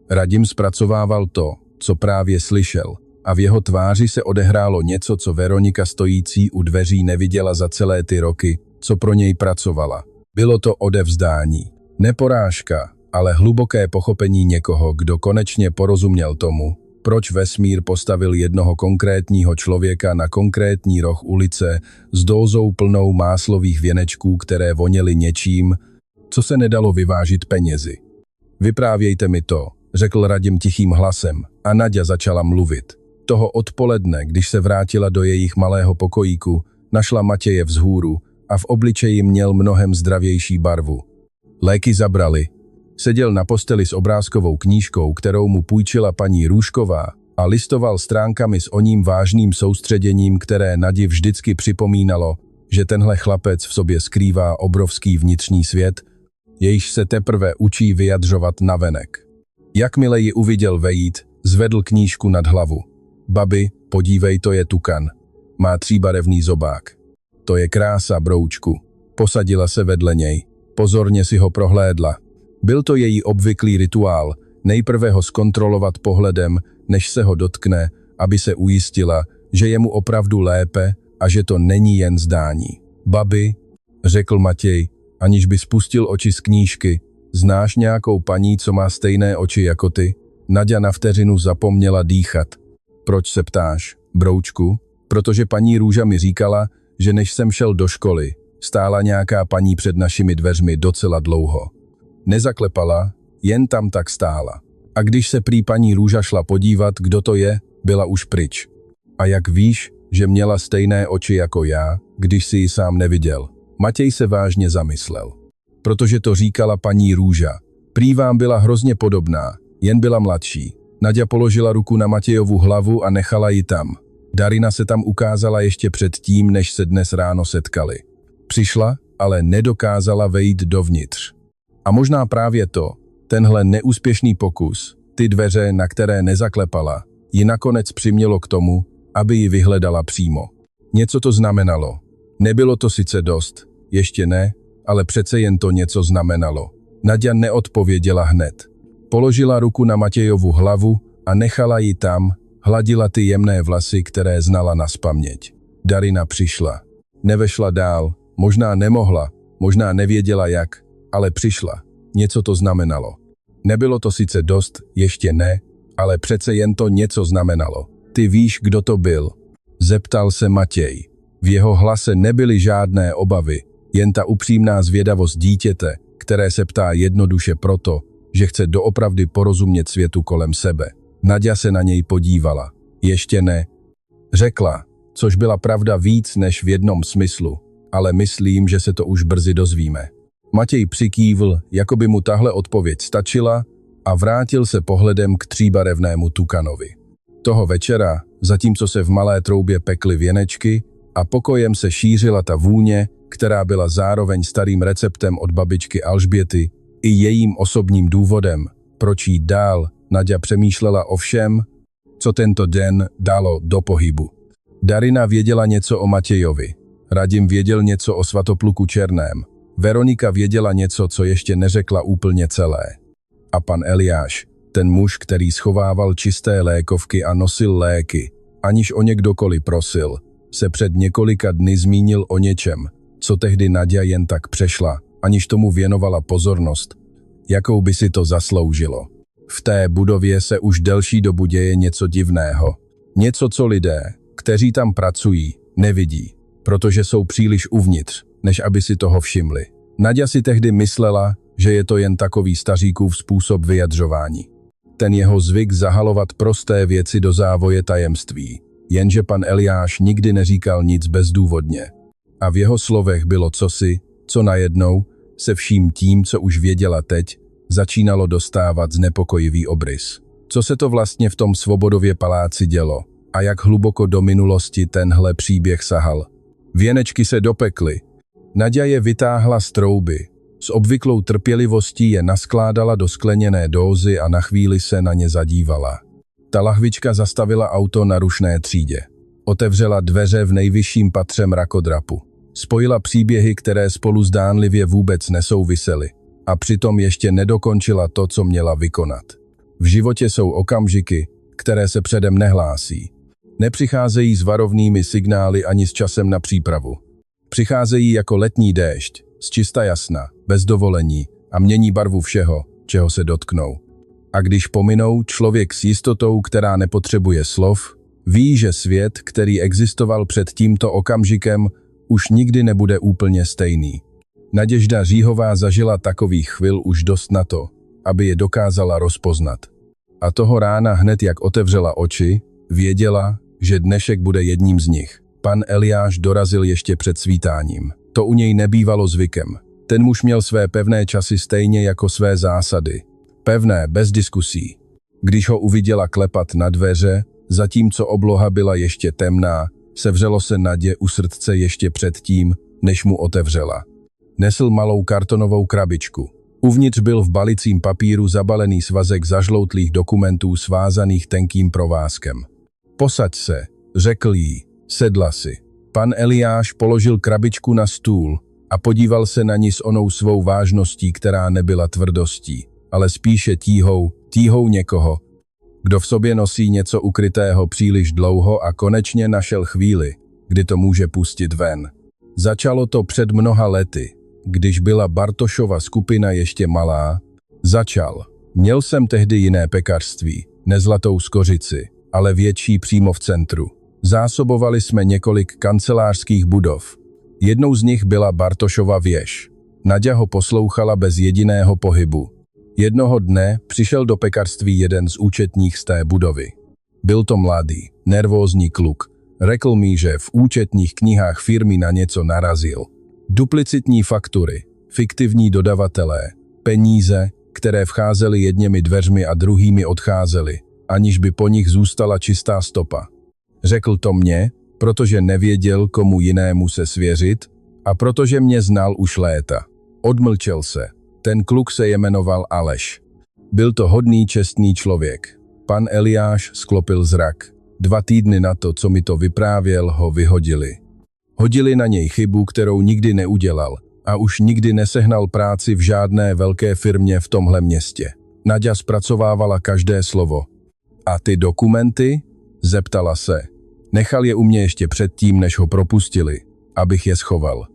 Radim zpracovával to, co právě slyšel, a v jeho tváři se odehrálo něco, co Veronika stojící u dveří neviděla za celé ty roky, co pro něj pracovala. Bylo to odevzdání. Ne porážka, ale hluboké pochopení někoho, kdo konečně porozuměl tomu, proč vesmír postavil jednoho konkrétního člověka na konkrétní roh ulice s dózou plnou máslových věnečků, které voněly něčím, co se nedalo vyvážit penězi. Vyprávějte mi to, řekl Radim tichým hlasem a Naďa začala mluvit. Toho odpoledne, když se vrátila do jejich malého pokojíku, našla Matěje vzhůru a v obličeji měl mnohem zdravější barvu. Léky zabrali. Seděl na posteli s obrázkovou knížkou, kterou mu půjčila paní Růžková, a listoval stránkami s oním vážným soustředěním, které Nadi vždycky připomínalo, že tenhle chlapec v sobě skrývá obrovský vnitřní svět, jejž se teprve učí vyjadřovat navenek. Jakmile ji uviděl vejít, zvedl knížku nad hlavu. Babi, podívej, to je tukan. Má tříbarevný zobák. To je krása, broučku. Posadila se vedle něj. Pozorně si ho prohlédla. Byl to její obvyklý rituál, nejprve ho zkontrolovat pohledem, než se ho dotkne, aby se ujistila, že je mu opravdu lépe a že to není jen zdání. Babi, řekl Matěj, aniž by spustil oči z knížky, znáš nějakou paní, co má stejné oči jako ty? Naďa na vteřinu zapomněla dýchat. Proč se ptáš, broučku? Protože paní Růža mi říkala, že než jsem šel do školy, stála nějaká paní před našimi dveřmi docela dlouho. Nezaklepala, jen tam tak stála. A když se prý paní Růža šla podívat, kdo to je, byla už pryč. A jak víš, že měla stejné oči jako já, když si ji sám neviděl? Matěj se vážně zamyslel. Protože to říkala paní Růža. Prý vám byla hrozně podobná, jen byla mladší. Naďa položila ruku na Matějovu hlavu a nechala ji tam. Darina se tam ukázala ještě předtím, než se dnes ráno setkali. Přišla, ale nedokázala vejít dovnitř. A možná právě to, tenhle neúspěšný pokus, ty dveře, na které nezaklepala, ji nakonec přimělo k tomu, aby ji vyhledala přímo. Něco to znamenalo. Nebylo to sice dost, ještě ne, ale přece jen to něco znamenalo. Naďa neodpověděla hned. Položila ruku na Matějovu hlavu a nechala ji tam, hladila ty jemné vlasy, které znala nazpaměť. Darina přišla. Nevešla dál, možná nemohla, možná nevěděla jak, ale přišla. Něco to znamenalo. Nebylo to sice dost, ještě ne, ale přece jen to něco znamenalo. Ty víš, kdo to byl? Zeptal se Matěj. V jeho hlase nebyly žádné obavy, jen ta upřímná zvědavost dítěte, které se ptá jednoduše proto, že chce doopravdy porozumět světu kolem sebe. Naďa se na něj podívala. Ještě ne. Řekla, což byla pravda víc než v jednom smyslu, ale myslím, že se to už brzy dozvíme. Matěj přikývl, jako by mu tahle odpověď stačila, a vrátil se pohledem k tříbarevnému tukanovi. Toho večera, zatímco se v malé troubě pekly věnečky a pokojem se šířila ta vůně, která byla zároveň starým receptem od babičky Alžběty i jejím osobním důvodem, proč jít dál, Naďa přemýšlela o všem, co tento den dalo do pohybu. Darina věděla něco o Matějovi, Radim věděl něco o Svatopluku Černém, Veronika věděla něco, co ještě neřekla úplně celé. A pan Eliáš, ten muž, který schovával čisté lékovky a nosil léky, aniž o ně kdokoliv prosil, se před několika dny zmínil o něčem, co tehdy Naďa jen tak přešla, aniž tomu věnovala pozornost, jakou by si to zasloužilo. V té budově se už delší dobu děje něco divného. Něco, co lidé, kteří tam pracují, nevidí, protože jsou příliš uvnitř, než aby si toho všimli. Naďa si tehdy myslela, že je to jen takový staříkův způsob vyjadřování. Ten jeho zvyk zahalovat prosté věci do závoje tajemství. Jenže pan Eliáš nikdy neříkal nic bezdůvodně. A v jeho slovech bylo cosi, co najednou, se vším tím, co už věděla teď, začínalo dostávat znepokojivý obrys. Co se to vlastně v tom Svobodově paláci dělo a jak hluboko do minulosti tenhle příběh sahal. Věnečky se dopekly. Naďa je vytáhla z trouby. S obvyklou trpělivostí je naskládala do skleněné dózy a na chvíli se na ně zadívala. Ta lahvička zastavila auto na Rušné třídě. Otevřela dveře v nejvyšším patře mrakodrapu. Spojila příběhy, které spolu zdánlivě vůbec nesouvisely. A přitom ještě nedokončila to, co měla vykonat. V životě jsou okamžiky, které se předem nehlásí. Nepřicházejí s varovnými signály ani s časem na přípravu. Přicházejí jako letní déšť, z čista jasna, bez dovolení a mění barvu všeho, čeho se dotknou. A když pominou, člověk s jistotou, která nepotřebuje slov, ví, že svět, který existoval před tímto okamžikem, už nikdy nebude úplně stejný. Naděžda Říhová zažila takových chvil už dost na to, aby je dokázala rozpoznat. A toho rána hned jak otevřela oči, Věděla, že dnešek bude jedním z nich. Pan Eliáš dorazil ještě před svítáním. To u něj nebývalo zvykem. Ten muž měl své pevné časy stejně jako své zásady. Pevné, bez diskusí. Když ho uviděla klepat na dveře, zatímco obloha byla ještě temná, sevřelo se Nadě u srdce ještě předtím, než mu otevřela. Nesl malou kartonovou krabičku. Uvnitř byl v balicím papíru zabalený svazek zažloutlých dokumentů svázaných tenkým provázkem. Posaď se, řekl jí, sedla si. Pan Eliáš položil krabičku na stůl a podíval se na ní s onou svou vážností, která nebyla tvrdostí, ale spíše tíhou někoho, kdo v sobě nosí něco ukrytého příliš dlouho a konečně našel chvíli, kdy to může pustit ven. Začalo to před mnoha lety, když byla Bartošova skupina ještě malá. Měl jsem tehdy jiné pekařství, ne zlatou skořici, ale větší přímo v centru. Zásobovali jsme několik kancelářských budov. Jednou z nich byla Bartošova věž. Naďa ho poslouchala bez jediného pohybu. Jednoho dne přišel do pekařství jeden z účetních z té budovy. Byl to mladý, nervózní kluk. Řekl mi, že v účetních knihách firmy na něco narazil. Duplicitní faktury, fiktivní dodavatelé, peníze, které vcházely jedněmi dveřmi a druhými odcházely, aniž by po nich zůstala čistá stopa. Řekl to mně, protože nevěděl, komu jinému se svěřit a protože mě znal už léta. Odmlčel se. Ten kluk se jmenoval Aleš. Byl to hodný, čestný člověk. Pan Eliáš sklopil zrak. 2 týdny na to, co mi to vyprávěl, ho vyhodili. Hodili na něj chybu, kterou nikdy neudělal a už nikdy nesehnal práci v žádné velké firmě v tomhle městě. Naďa zpracovávala každé slovo. A ty dokumenty? Zeptala se. Nechal je u mě ještě předtím, než ho propustili, abych je schoval.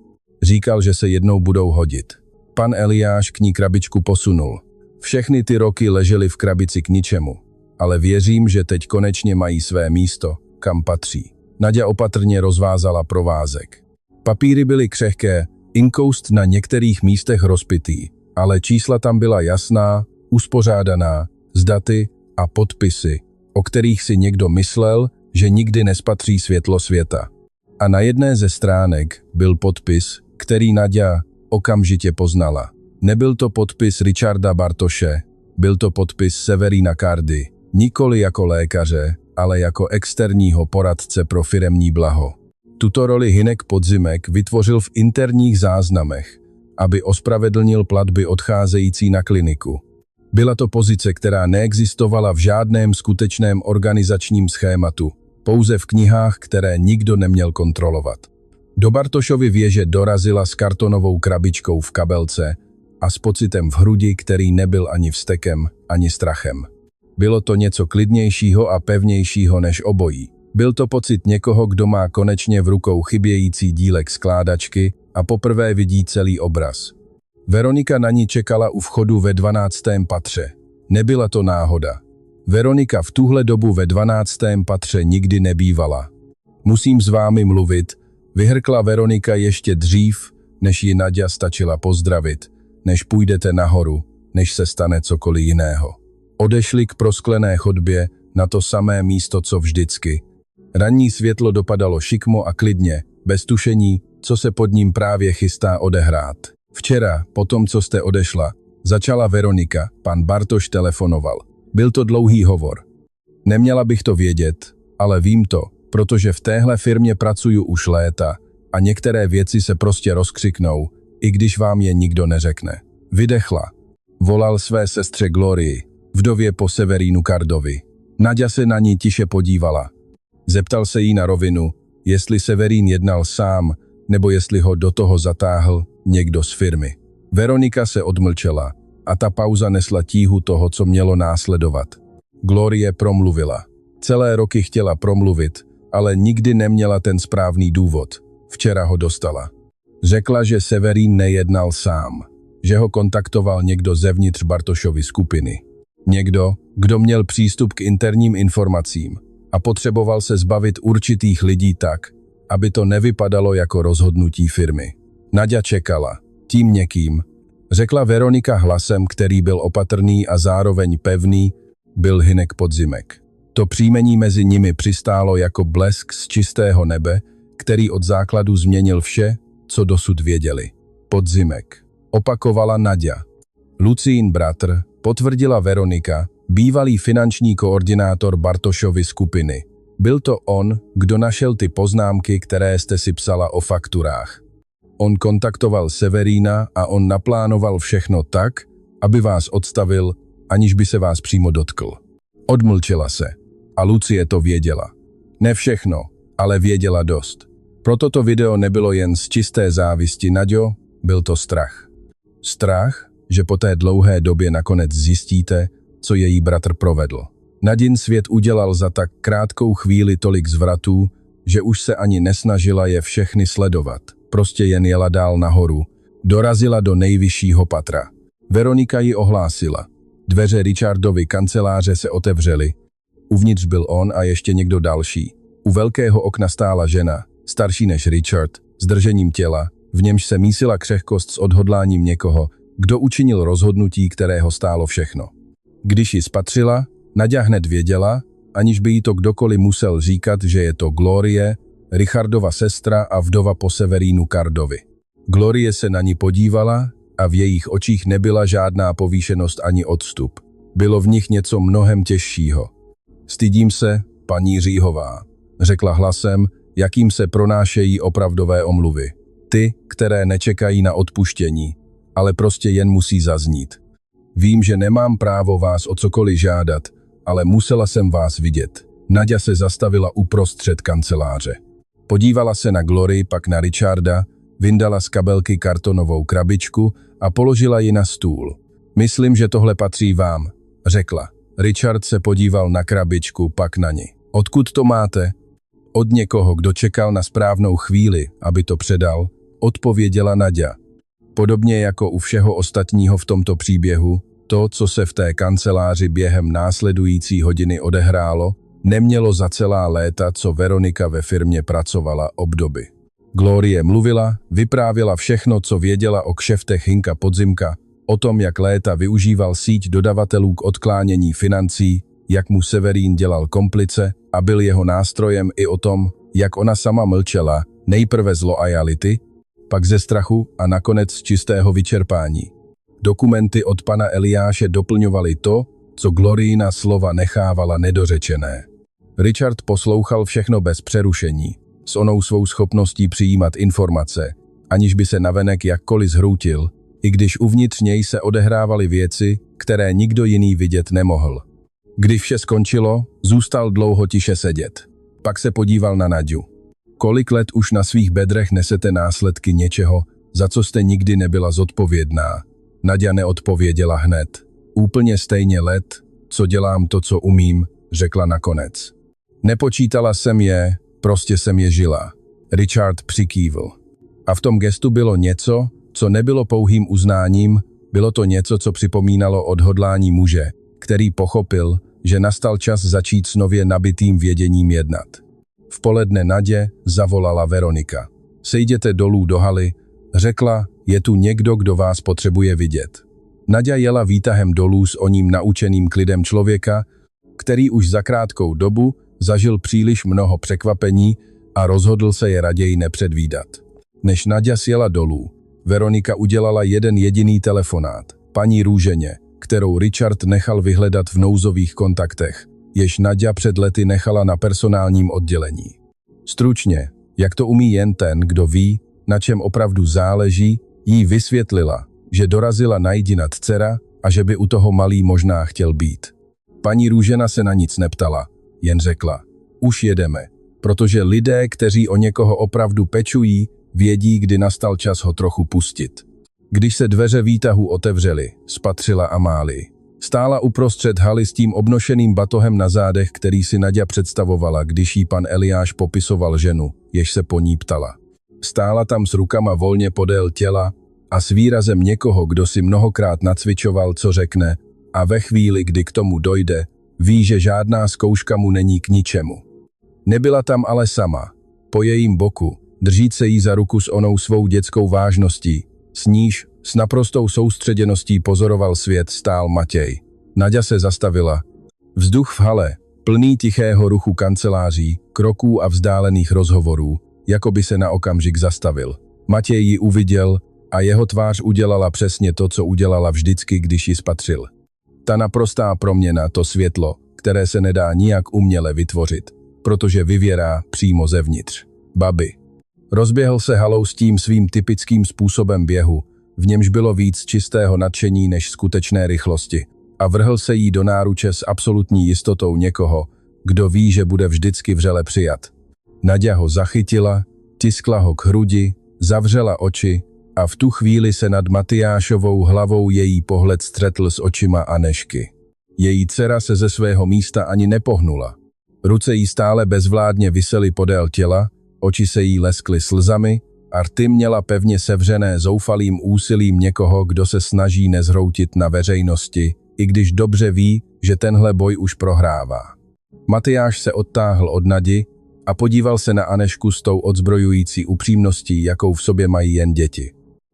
Říkal, že se jednou budou hodit. Pan Eliáš k ní krabičku posunul. Všechny ty roky ležely v krabici k ničemu, ale věřím, že teď konečně mají své místo, kam patří. Naďa opatrně rozvázala provázek. Papíry byly křehké, inkoust na některých místech rozpitý, ale čísla tam byla jasná, uspořádaná, s daty a podpisy, o kterých si někdo myslel, že nikdy nespatří světlo světa. A na jedné ze stránek byl podpis, který Naďa okamžitě poznala. Nebyl to podpis Richarda Bartoše, byl to podpis Severína Kardy, nikoli jako lékaře, ale jako externího poradce pro firemní blaho. Tuto roli Hynek Podzimek vytvořil v interních záznamech, aby ospravedlnil platby odcházející na kliniku. Byla to pozice, která neexistovala v žádném skutečném organizačním schématu, pouze v knihách, které nikdo neměl kontrolovat. Do Bartošovy věže dorazila s kartonovou krabičkou v kabelce a s pocitem v hrudi, který nebyl ani vztekem, ani strachem. Bylo to něco klidnějšího a pevnějšího než obojí. Byl to pocit někoho, kdo má konečně v rukou chybějící dílek skládačky a poprvé vidí celý obraz. Veronika na ní čekala u vchodu ve 12. patře. Nebyla to náhoda. Veronika v tuhle dobu ve 12. patře nikdy nebývala. Musím s vámi mluvit, vyhrkla Veronika ještě dřív, než ji Naďa stačila pozdravit, než půjdete nahoru, než se stane cokoliv jiného. Odešli k prosklené chodbě na to samé místo, co vždycky. Ranní světlo dopadalo šikmo a klidně, bez tušení, co se pod ním právě chystá odehrát. Včera, po tom, co jste odešla, začala Veronika, pan Bartoš telefonoval. Byl to dlouhý hovor. Neměla bych to vědět, ale vím to, protože v téhle firmě pracuju už léta a některé věci se prostě rozkřiknou, i když vám je nikdo neřekne. Vydechla. Volal své sestře Glorii, vdově po Severínu Kardovi. Naďa se na ní tiše podívala. Zeptal se jí na rovinu, jestli Severín jednal sám, nebo jestli ho do toho zatáhl někdo z firmy. Veronika se odmlčela a ta pauza nesla tíhu toho, co mělo následovat. Glorie promluvila. Celé roky chtěla promluvit, ale nikdy neměla ten správný důvod. Včera ho dostala. Řekla, že Severín nejednal sám, že ho kontaktoval někdo zevnitř Bartošovy skupiny. Někdo, kdo měl přístup k interním informacím a potřeboval se zbavit určitých lidí tak, aby to nevypadalo jako rozhodnutí firmy. Naďa čekala. Tím někým, řekla Veronika hlasem, který byl opatrný a zároveň pevný, byl Hynek Podzimek. To příjmení mezi nimi přistálo jako blesk z čistého nebe, který od základu změnil vše, co dosud věděli. Podzimek. Opakovala Naďa. Lucín bratr, potvrdila Veronika, bývalý finanční koordinátor Bartošovy skupiny. Byl to on, kdo našel ty poznámky, které jste si psala o fakturách. On kontaktoval Severína a on naplánoval všechno tak, aby vás odstavil, aniž by se vás přímo dotkl. Odmlčela se. A Lucie to věděla. Ne všechno, ale věděla dost. Proto to video nebylo jen z čisté závisti, Naďo, byl to strach. Strach, že po té dlouhé době nakonec zjistíte, co její bratr provedl. Nadin svět udělal za tak krátkou chvíli tolik zvratů, že už se ani nesnažila je všechny sledovat. Prostě jen jela dál nahoru. Dorazila do nejvyššího patra. Veronika ji ohlásila. Dveře Richardovy kanceláře se otevřely. Uvnitř byl on a ještě někdo další. U velkého okna stála žena, starší než Richard, s držením těla, v němž se mísila křehkost s odhodláním někoho, kdo učinil rozhodnutí, kterého stálo všechno. Když ji spatřila, Naďa hned věděla, aniž by jí to kdokoliv musel říkat, že je to Glorie, Richardova sestra a vdova po Severínu Cardovi. Glorie se na ní podívala a v jejich očích nebyla žádná povýšenost ani odstup. Bylo v nich něco mnohem těžšího. Stydím se, paní Říhová, řekla hlasem, jakým se pronášejí opravdové omluvy. Ty, které nečekají na odpuštění, ale prostě jen musí zaznít. Vím, že nemám právo vás o cokoliv žádat, ale musela jsem vás vidět. Naďa se zastavila uprostřed kanceláře. Podívala se na Glory, pak na Richarda, vyndala z kabelky kartonovou krabičku a položila ji na stůl. Myslím, že tohle patří vám, řekla. Richard se podíval na krabičku, pak na ní. Odkud to máte? Od někoho, kdo čekal na správnou chvíli, aby to předal, odpověděla Naďa. Podobně jako u všeho ostatního v tomto příběhu, to, co se v té kanceláři během následující hodiny odehrálo, nemělo za celá léta, co Veronika ve firmě pracovala, obdoby. Glorie mluvila, vyprávěla všechno, co věděla o kšeftech Hinka Podzimka, o tom, jak léta využíval síť dodavatelů k odklánění financí, jak mu Severín dělal komplice a byl jeho nástrojem, i o tom, jak ona sama mlčela, nejprve z loajality, pak ze strachu a nakonec z čistého vyčerpání. Dokumenty od pana Eliáše doplňovaly to, co Gloryina slova nechávala nedořečené. Richard poslouchal všechno bez přerušení, s onou svou schopností přijímat informace, aniž by se navenek jakkoliv zhroutil, i když uvnitř něj se odehrávaly věci, které nikdo jiný vidět nemohl. Když vše skončilo, zůstal dlouho tiše sedět. Pak se podíval na Naďu. Kolik let už na svých bedrech nesete následky něčeho, za co jste nikdy nebyla zodpovědná? Naďa neodpověděla hned. Úplně stejně let, co dělám to, co umím, řekla nakonec. Nepočítala jsem je, prostě jsem je žila. Richard přikývl. A v tom gestu bylo něco, co nebylo pouhým uznáním, bylo to něco, co připomínalo odhodlání muže, který pochopil, že nastal čas začít s nově nabitým věděním jednat. V poledne Nadě zavolala Veronika. Sejděte dolů do haly, řekla, je tu někdo, kdo vás potřebuje vidět. Naďa jela výtahem dolů s oním naučeným klidem člověka, který už za krátkou dobu zažil příliš mnoho překvapení a rozhodl se je raději nepředvídat. Než Naďa sjela dolů, Veronika udělala jeden jediný telefonát, paní Růženě, kterou Richard nechal vyhledat v nouzových kontaktech, jež Naďa před lety nechala na personálním oddělení. Stručně, jak to umí jen ten, kdo ví, na čem opravdu záleží, jí vysvětlila, že dorazila Najdinat dcera a že by u toho malý možná chtěl být. Paní Růžena se na nic neptala, jen řekla, už jedeme, protože lidé, kteří o někoho opravdu pečují, vědí, kdy nastal čas ho trochu pustit. Když se dveře výtahu otevřely, spatřila Amálii. Stála uprostřed haly s tím obnošeným batohem na zádech, který si Naďa představovala, když jí pan Eliáš popisoval ženu, jež se po ní ptala. Stála tam s rukama volně podél těla a s výrazem někoho, kdo si mnohokrát nacvičoval, co řekne, a ve chvíli, kdy k tomu dojde, ví, že žádná zkouška mu není k ničemu. Nebyla tam ale sama. Po jejím boku, držíc se jí za ruku s onou svou dětskou vážností, s níž s naprostou soustředěností pozoroval svět, stál Matěj. Naďa se zastavila. Vzduch v hale, plný tichého ruchu kanceláří, kroků a vzdálených rozhovorů, jako by se na okamžik zastavil. Matěj ji uviděl a jeho tvář udělala přesně to, co udělala vždycky, když ji spatřil. Ta naprostá proměna, to světlo, které se nedá nijak uměle vytvořit, protože vyvěrá přímo zevnitř. Babi. Rozběhl se halou s tím svým typickým způsobem běhu, v němž bylo víc čistého nadšení než skutečné rychlosti, a vrhl se jí do náruče s absolutní jistotou někoho, kdo ví, že bude vždycky vřele přijat. Naďa ho zachytila, tiskla ho k hrudi, zavřela oči a v tu chvíli se nad Matyášovou hlavou její pohled střetl s očima Anežky. Její dcera se ze svého místa ani nepohnula. Ruce jí stále bezvládně visely podél těla, oči se jí leskly slzami a rty měla pevně sevřené zoufalým úsilím někoho, kdo se snaží nezhroutit na veřejnosti, i když dobře ví, že tenhle boj už prohrává. Matyáš se odtáhl od Nadi a podíval se na Anežku s tou odzbrojující upřímností, jakou v sobě mají jen děti.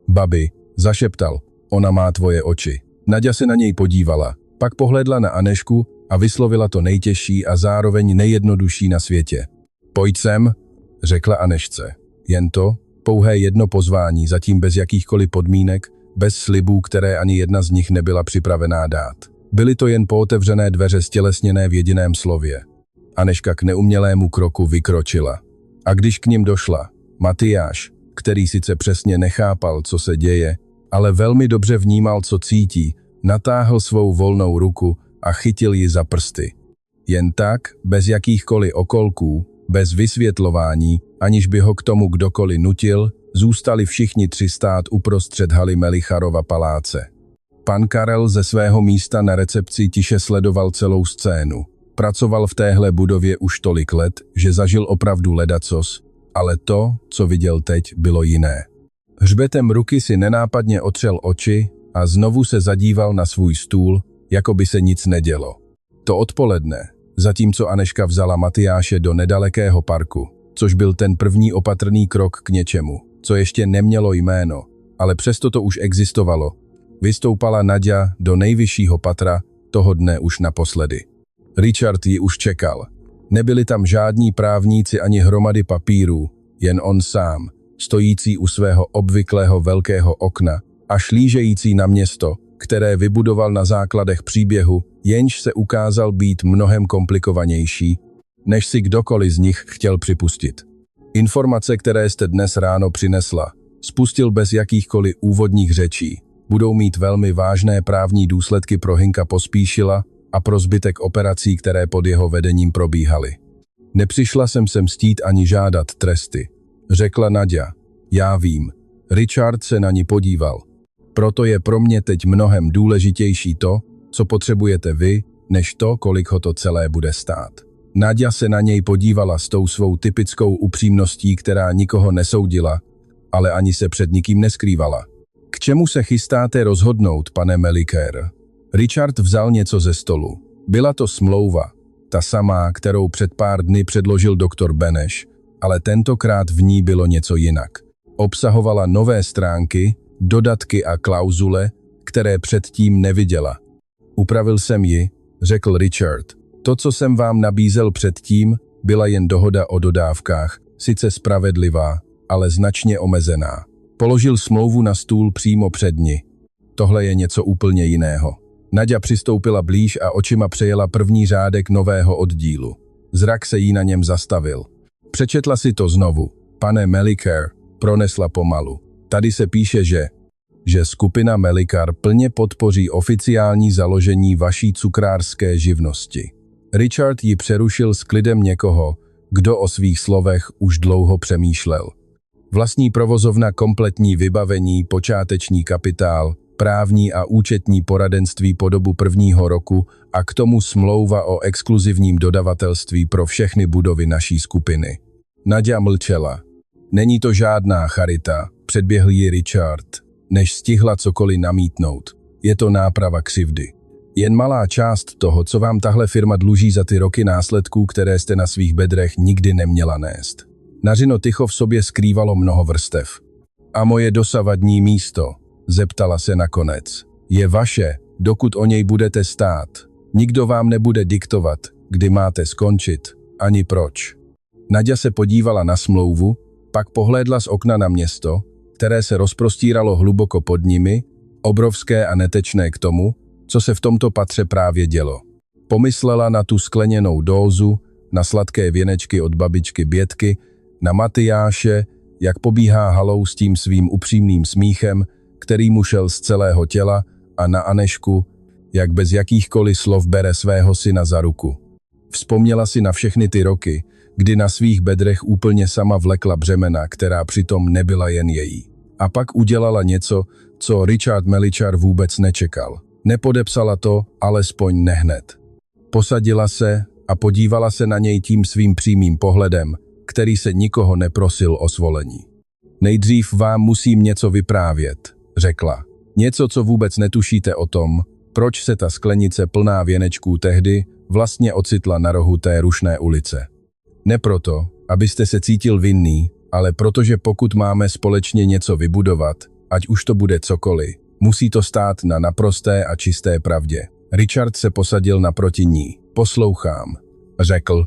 Babi, zašeptal, ona má tvoje oči. Naďa se na něj podívala, pak pohledla na Anežku a vyslovila to nejtěžší a zároveň nejjednodušší na světě. Pojď sem, řekla Anežce. Jen to, pouhé jedno pozvání, zatím bez jakýchkoliv podmínek, bez slibů, které ani jedna z nich nebyla připravená dát. Byly to jen pootevřené dveře stělesněné v jediném slově. Anežka k neumělému kroku vykročila. A když k nim došla, Matyáš, který sice přesně nechápal, co se děje, ale velmi dobře vnímal, co cítí, natáhl svou volnou ruku a chytil ji za prsty. Jen tak, bez jakýchkoliv okolků, bez vysvětlování, aniž by ho k tomu kdokoliv nutil, zůstali všichni tři stát uprostřed haly Melicharova paláce. Pan Karel ze svého místa na recepci tiše sledoval celou scénu. Pracoval v téhle budově už tolik let, že zažil opravdu ledacos, ale to, co viděl teď, bylo jiné. Hřbetem ruky si nenápadně otřel oči a znovu se zadíval na svůj stůl, jako by se nic nedělo. To odpoledne, zatímco Anežka vzala Matyáše do nedalekého parku, což byl ten první opatrný krok k něčemu, co ještě nemělo jméno, ale přesto to už existovalo, vystoupala Naďa do nejvyššího patra, toho dne už naposledy. Richard ji už čekal. Nebyli tam žádní právníci ani hromady papírů, jen on sám, stojící u svého obvyklého velkého okna a šlížející na město, které vybudoval na základech příběhu, jenž se ukázal být mnohem komplikovanější, než si kdokoliv z nich chtěl připustit. Informace, které jste dnes ráno přinesla, spustil bez jakýchkoliv úvodních řečí, budou mít velmi vážné právní důsledky pro Hynka Pospíšila a pro zbytek operací, které pod jeho vedením probíhaly. Nepřišla jsem sem mstít ani žádat tresty, řekla Naďa. Já vím. Richard se na ní podíval. Proto je pro mě teď mnohem důležitější to, co potřebujete vy, než to, kolik ho to celé bude stát. Naďa se na něj podívala s tou svou typickou upřímností, která nikoho nesoudila, ale ani se před nikým neskrývala. K čemu se chystáte rozhodnout, pane Melicher? Richard vzal něco ze stolu. Byla to smlouva, ta samá, kterou před pár dny předložil doktor Beneš, ale tentokrát v ní bylo něco jinak. Obsahovala nové stránky, dodatky a klauzule, které předtím neviděla. Upravil jsem ji, řekl Richard. To, co jsem vám nabízel předtím, byla jen dohoda o dodávkách, sice spravedlivá, ale značně omezená. Položil smlouvu na stůl přímo před ní. Tohle je něco úplně jiného. Naďa přistoupila blíž a očima přejela první řádek nového oddílu. Zrak se jí na něm zastavil. Přečetla si to znovu. Pane Melicher, pronesla pomalu. Tady se píše, že skupina Melichar plně podpoří oficiální založení vaší cukrářské živnosti. Richard ji přerušil s klidem někoho, kdo o svých slovech už dlouho přemýšlel. Vlastní provozovna, kompletní vybavení, počáteční kapitál, právní a účetní poradenství po dobu prvního roku a k tomu smlouva o exkluzivním dodavatelství pro všechny budovy naší skupiny. Naďa mlčela. Není to žádná charita, předběhl ji Richard, než stihla cokoliv namítnout. Je to náprava křivdy. Jen malá část toho, co vám tahle firma dluží za ty roky následků, které jste na svých bedrech nikdy neměla nést. Nařino ticho v sobě skrývalo mnoho vrstev. A moje dosavadní místo, zeptala se nakonec, je vaše, dokud o něj budete stát. Nikdo vám nebude diktovat, kdy máte skončit, ani proč. Naďa se podívala na smlouvu, pak pohlédla z okna na město, které se rozprostíralo hluboko pod nimi, obrovské a netečné k tomu, co se v tomto patře právě dělo. Pomyslela na tu skleněnou dózu, na sladké věnečky od babičky Bětky, na Matyáše, jak pobíhá halou s tím svým upřímným smíchem, který mu šel z celého těla, a na Anežku, jak bez jakýchkoliv slov bere svého syna za ruku. Vzpomněla si na všechny ty roky, kdy na svých bedrech úplně sama vlekla břemena, která přitom nebyla jen její. A pak udělala něco, co Richard Melichar vůbec nečekal. Nepodepsala to, alespoň nehned. Posadila se a podívala se na něj tím svým přímým pohledem, který se nikoho neprosil o svolení. Nejdřív vám musím něco vyprávět, řekla. Něco, co vůbec netušíte o tom, proč se ta sklenice plná věnečků tehdy vlastně ocitla na rohu té rušné ulice. Ne proto, abyste se cítil vinný, ale protože pokud máme společně něco vybudovat, ať už to bude cokoliv, musí to stát na naprosté a čisté pravdě. Richard se posadil naproti ní. Poslouchám, řekl.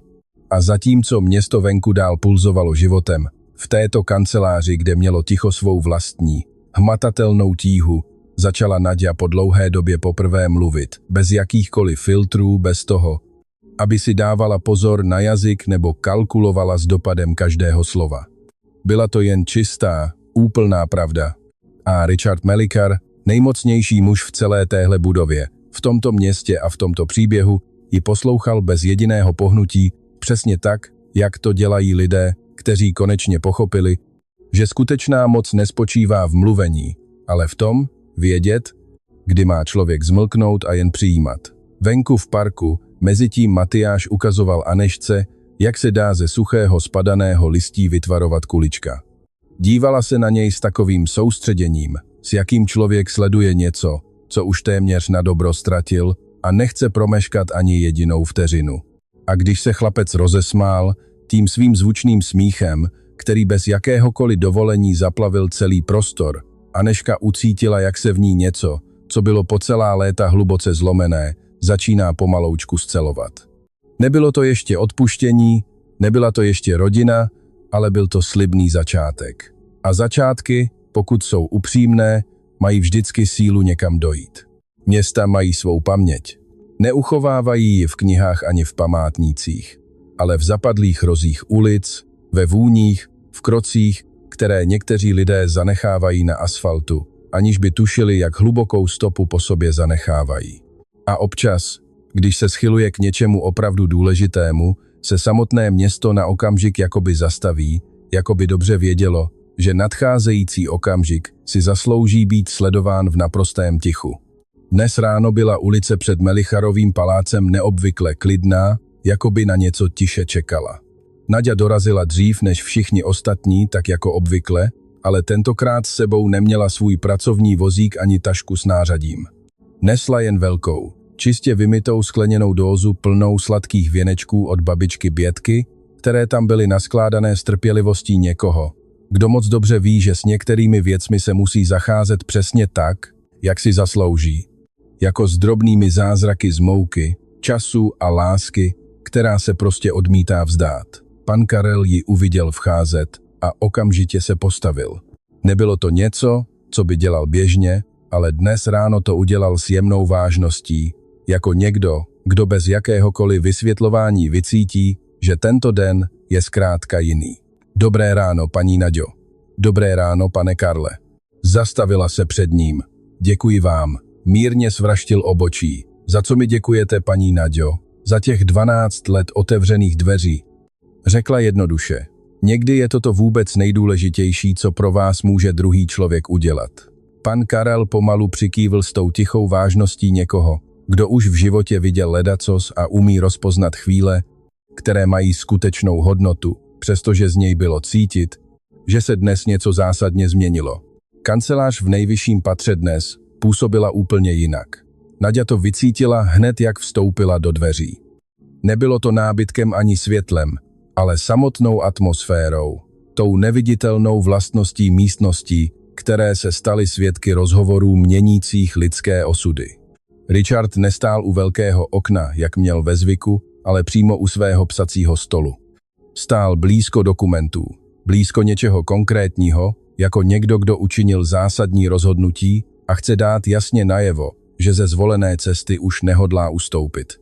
A zatímco město venku dál pulzovalo životem, v této kanceláři, kde mělo ticho svou vlastní, hmatatelnou tíhu, začala Naďa po dlouhé době poprvé mluvit, bez jakýchkoliv filtrů, bez toho, aby si dávala pozor na jazyk nebo kalkulovala s dopadem každého slova. Byla to jen čistá, úplná pravda. A Richard Melichar, nejmocnější muž v celé téhle budově, v tomto městě a v tomto příběhu, ji poslouchal bez jediného pohnutí, přesně tak, jak to dělají lidé, kteří konečně pochopili, že skutečná moc nespočívá v mluvení, ale v tom, vědět, kdy má člověk zmlknout a jen přijímat. Venku v parku, mezitím Matyáš ukazoval Anežce, jak se dá ze suchého spadaného listí vytvarovat kulička. Dívala se na něj s takovým soustředěním, s jakým člověk sleduje něco, co už téměř na dobro ztratil a nechce promeškat ani jedinou vteřinu. A když se chlapec rozesmál, tím svým zvučným smíchem, který bez jakéhokoliv dovolení zaplavil celý prostor, Anežka ucítila, jak se v ní něco, co bylo po celá léta hluboce zlomené, začíná pomaloučku scelovat. Nebylo to ještě odpuštění, nebyla to ještě rodina, ale byl to slibný začátek. A začátky, pokud jsou upřímné, mají vždycky sílu někam dojít. Města mají svou paměť. Neuchovávají ji v knihách ani v památnících, ale v zapadlých rozích ulic, ve vůních, v krocích, které někteří lidé zanechávají na asfaltu, aniž by tušili, jak hlubokou stopu po sobě zanechávají. A občas, když se schyluje k něčemu opravdu důležitému, se samotné město na okamžik jakoby zastaví, jakoby dobře vědělo, že nadcházející okamžik si zaslouží být sledován v naprostém tichu. Dnes ráno byla ulice před Melicharovým palácem neobvykle klidná, jakoby na něco tiše čekala. Naďa dorazila dřív než všichni ostatní, tak jako obvykle, ale tentokrát s sebou neměla svůj pracovní vozík ani tašku s nářadím. Nesla jen velkou, čistě vymytou skleněnou dózu plnou sladkých věnečků od babičky Bětky, které tam byly naskládané s trpělivostí někoho, kdo moc dobře ví, že s některými věcmi se musí zacházet přesně tak, jak si zaslouží. Jako s drobnými zázraky z mouky, času a lásky, která se prostě odmítá vzdát. Pan Karel ji uviděl vcházet a okamžitě se postavil. Nebylo to něco, co by dělal běžně, ale dnes ráno to udělal s jemnou vážností, jako někdo, kdo bez jakéhokoliv vysvětlování vycítí, že tento den je zkrátka jiný. Dobré ráno, paní Naďo. Dobré ráno, pane Karle. Zastavila se před ním. Děkuji vám. Mírně svraštil obočí. Za co mi děkujete, paní Naďo? Za těch 12 let otevřených dveří. Řekla jednoduše. Někdy je toto vůbec nejdůležitější, co pro vás může druhý člověk udělat. Pan Karel pomalu přikývl s tou tichou vážností někoho, kdo už v životě viděl ledacos a umí rozpoznat chvíle, které mají skutečnou hodnotu, přestože z něj bylo cítit, že se dnes něco zásadně změnilo. Kancelář v nejvyšším patře dnes působila úplně jinak. Naďa to vycítila hned, jak vstoupila do dveří. Nebylo to nábytkem ani světlem, ale samotnou atmosférou, tou neviditelnou vlastností místností, které se staly svědky rozhovorů měnících lidské osudy. Richard nestál u velkého okna, jak měl ve zvyku, ale přímo u svého psacího stolu. Stál blízko dokumentů, blízko něčeho konkrétního, jako někdo, kdo učinil zásadní rozhodnutí a chce dát jasně najevo, že ze zvolené cesty už nehodlá ustoupit.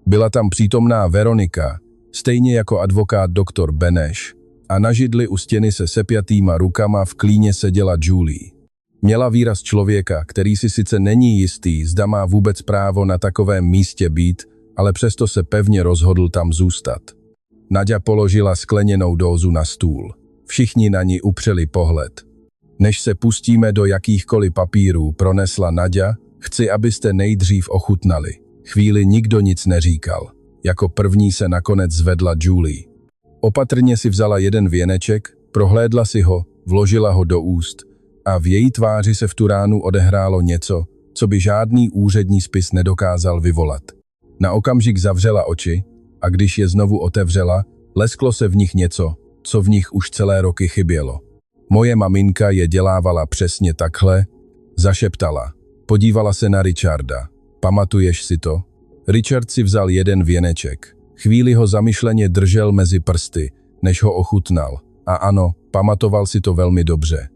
Byla tam přítomná Veronika, stejně jako advokát doktor Beneš, a na židli u stěny se sepjatýma rukama v klíně seděla Julie. Měla výraz člověka, který si sice není jistý, zda má vůbec právo na takovém místě být, ale přesto se pevně rozhodl tam zůstat. Naďa položila skleněnou dózu na stůl. Všichni na ní upřeli pohled. Než se pustíme do jakýchkoliv papírů, pronesla Naďa, chci, abyste nejdřív ochutnali. Chvíli nikdo nic neříkal. Jako první se nakonec zvedla Julie. Opatrně si vzala jeden věneček, prohlédla si ho, vložila ho do úst a v její tváři se v tu ránu odehrálo něco, co by žádný úřední spis nedokázal vyvolat. Na okamžik zavřela oči a když je znovu otevřela, lesklo se v nich něco, co v nich už celé roky chybělo. Moje maminka je dělávala přesně takhle, zašeptala. Podívala se na Richarda. Pamatuješ si to? Richard si vzal jeden věneček. Chvíli ho zamyšleně držel mezi prsty, než ho ochutnal. A ano, pamatoval si to velmi dobře.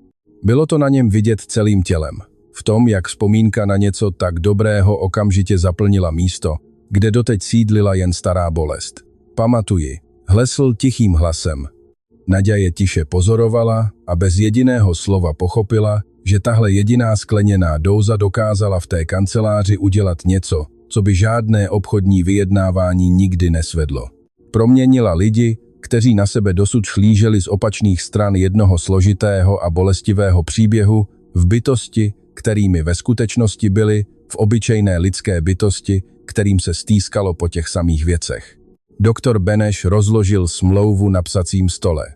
Bylo to na něm vidět celým tělem. V tom, jak vzpomínka na něco tak dobrého okamžitě zaplnila místo, kde doteď sídlila jen stará bolest. Pamatuji, hlesl tichým hlasem. Naďa je tiše pozorovala a bez jediného slova pochopila, že tahle jediná skleněná dóza dokázala v té kanceláři udělat něco, co by žádné obchodní vyjednávání nikdy nesvedlo. Proměnila lidi, kteří na sebe dosud hlíželi z opačných stran jednoho složitého a bolestivého příběhu, v bytosti, kterými ve skutečnosti byly, v obyčejné lidské bytosti, kterým se stýskalo po těch samých věcech. Doktor Beneš rozložil smlouvu na psacím stole.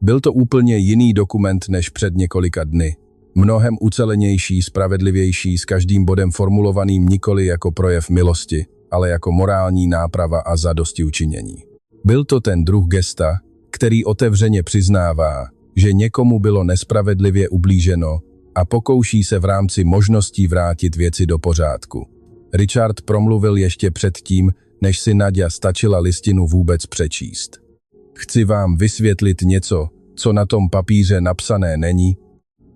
Byl to úplně jiný dokument než před několika dny. Mnohem ucelenější, spravedlivější, s každým bodem formulovaným nikoli jako projev milosti, ale jako morální náprava a zadostiučinění. Byl to ten druh gesta, který otevřeně přiznává, že někomu bylo nespravedlivě ublíženo a pokouší se v rámci možností vrátit věci do pořádku. Richard promluvil ještě předtím, než si Naďa stačila listinu vůbec přečíst. Chci vám vysvětlit něco, co na tom papíře napsané není,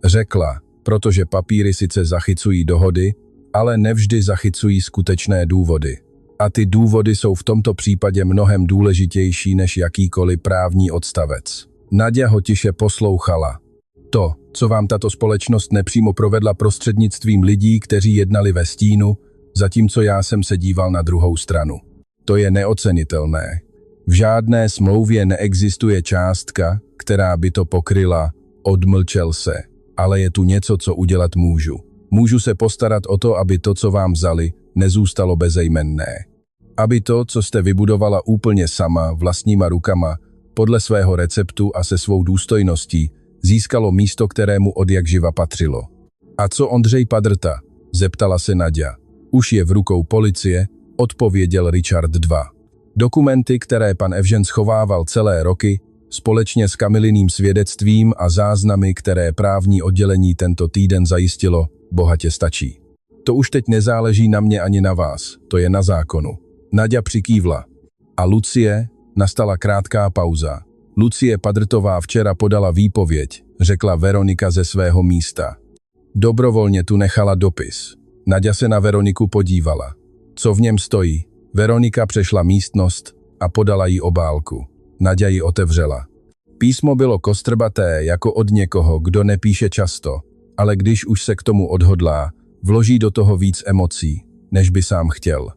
řekla, protože papíry sice zachycují dohody, ale nevždy zachycují skutečné důvody. A ty důvody jsou v tomto případě mnohem důležitější než jakýkoliv právní odstavec. Naďa ho tiše poslouchala. To, co vám tato společnost nepřímo provedla prostřednictvím lidí, kteří jednali ve stínu, zatímco já jsem se díval na druhou stranu. To je neocenitelné. V žádné smlouvě neexistuje částka, která by to pokryla, odmlčel se. Ale je tu něco, co udělat můžu. Můžu se postarat o to, aby to, co vám vzali, nezůstalo bezejmenné. Aby to, co jste vybudovala úplně sama, vlastníma rukama, podle svého receptu a se svou důstojností, získalo místo, kterému odjakživa patřilo. A co Ondřej Padrta? Zeptala se Naďa. Už je v rukou policie, odpověděl Richard 2. Dokumenty, které pan Evžen schovával celé roky, společně s Kamiliným svědectvím a záznamy, které právní oddělení tento týden zajistilo, bohatě stačí. To už teď nezáleží na mě ani na vás, to je na zákonu. Naďa přikývla. A Lucie? Nastala krátká pauza. Lucie Padrtová včera podala výpověď, řekla Veronika ze svého místa. Dobrovolně tu nechala dopis. Naďa se na Veroniku podívala. Co v něm stojí? Veronika přešla místnost a podala jí obálku. Naďa ji otevřela. Písmo bylo kostrbaté jako od někoho, kdo nepíše často, ale když už se k tomu odhodlá, vloží do toho víc emocí, než by sám chtěl.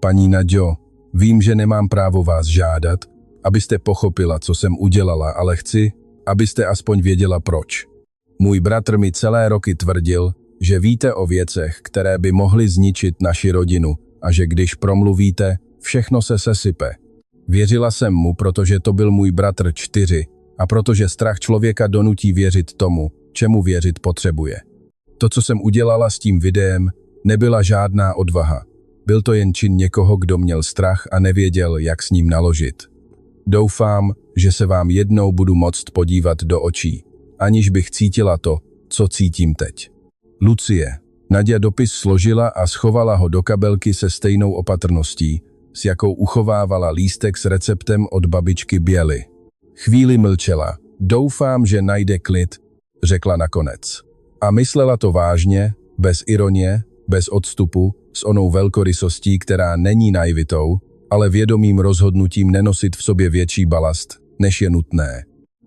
Paní Naďo, vím, že nemám právo vás žádat, abyste pochopila, co jsem udělala, ale chci, abyste aspoň věděla proč. Můj bratr mi celé roky tvrdil, že víte o věcech, které by mohly zničit naši rodinu a že když promluvíte, všechno se sesype. Věřila jsem mu, protože to byl můj bratr 4 a protože strach člověka donutí věřit tomu, čemu věřit potřebuje. To, co jsem udělala s tím videem, nebyla žádná odvaha. Byl to jen čin někoho, kdo měl strach a nevěděl, jak s ním naložit. Doufám, že se vám jednou budu moct podívat do očí, aniž bych cítila to, co cítím teď. Lucie. Naďa dopis složila a schovala ho do kabelky se stejnou opatrností, s jakou uchovávala lístek s receptem od babičky Běly. Chvíli mlčela. Doufám, že najde klid, řekla nakonec. A myslela to vážně, bez ironie, bez odstupu, s onou velkorysostí, která není naivitou, ale vědomým rozhodnutím nenosit v sobě větší balast, než je nutné.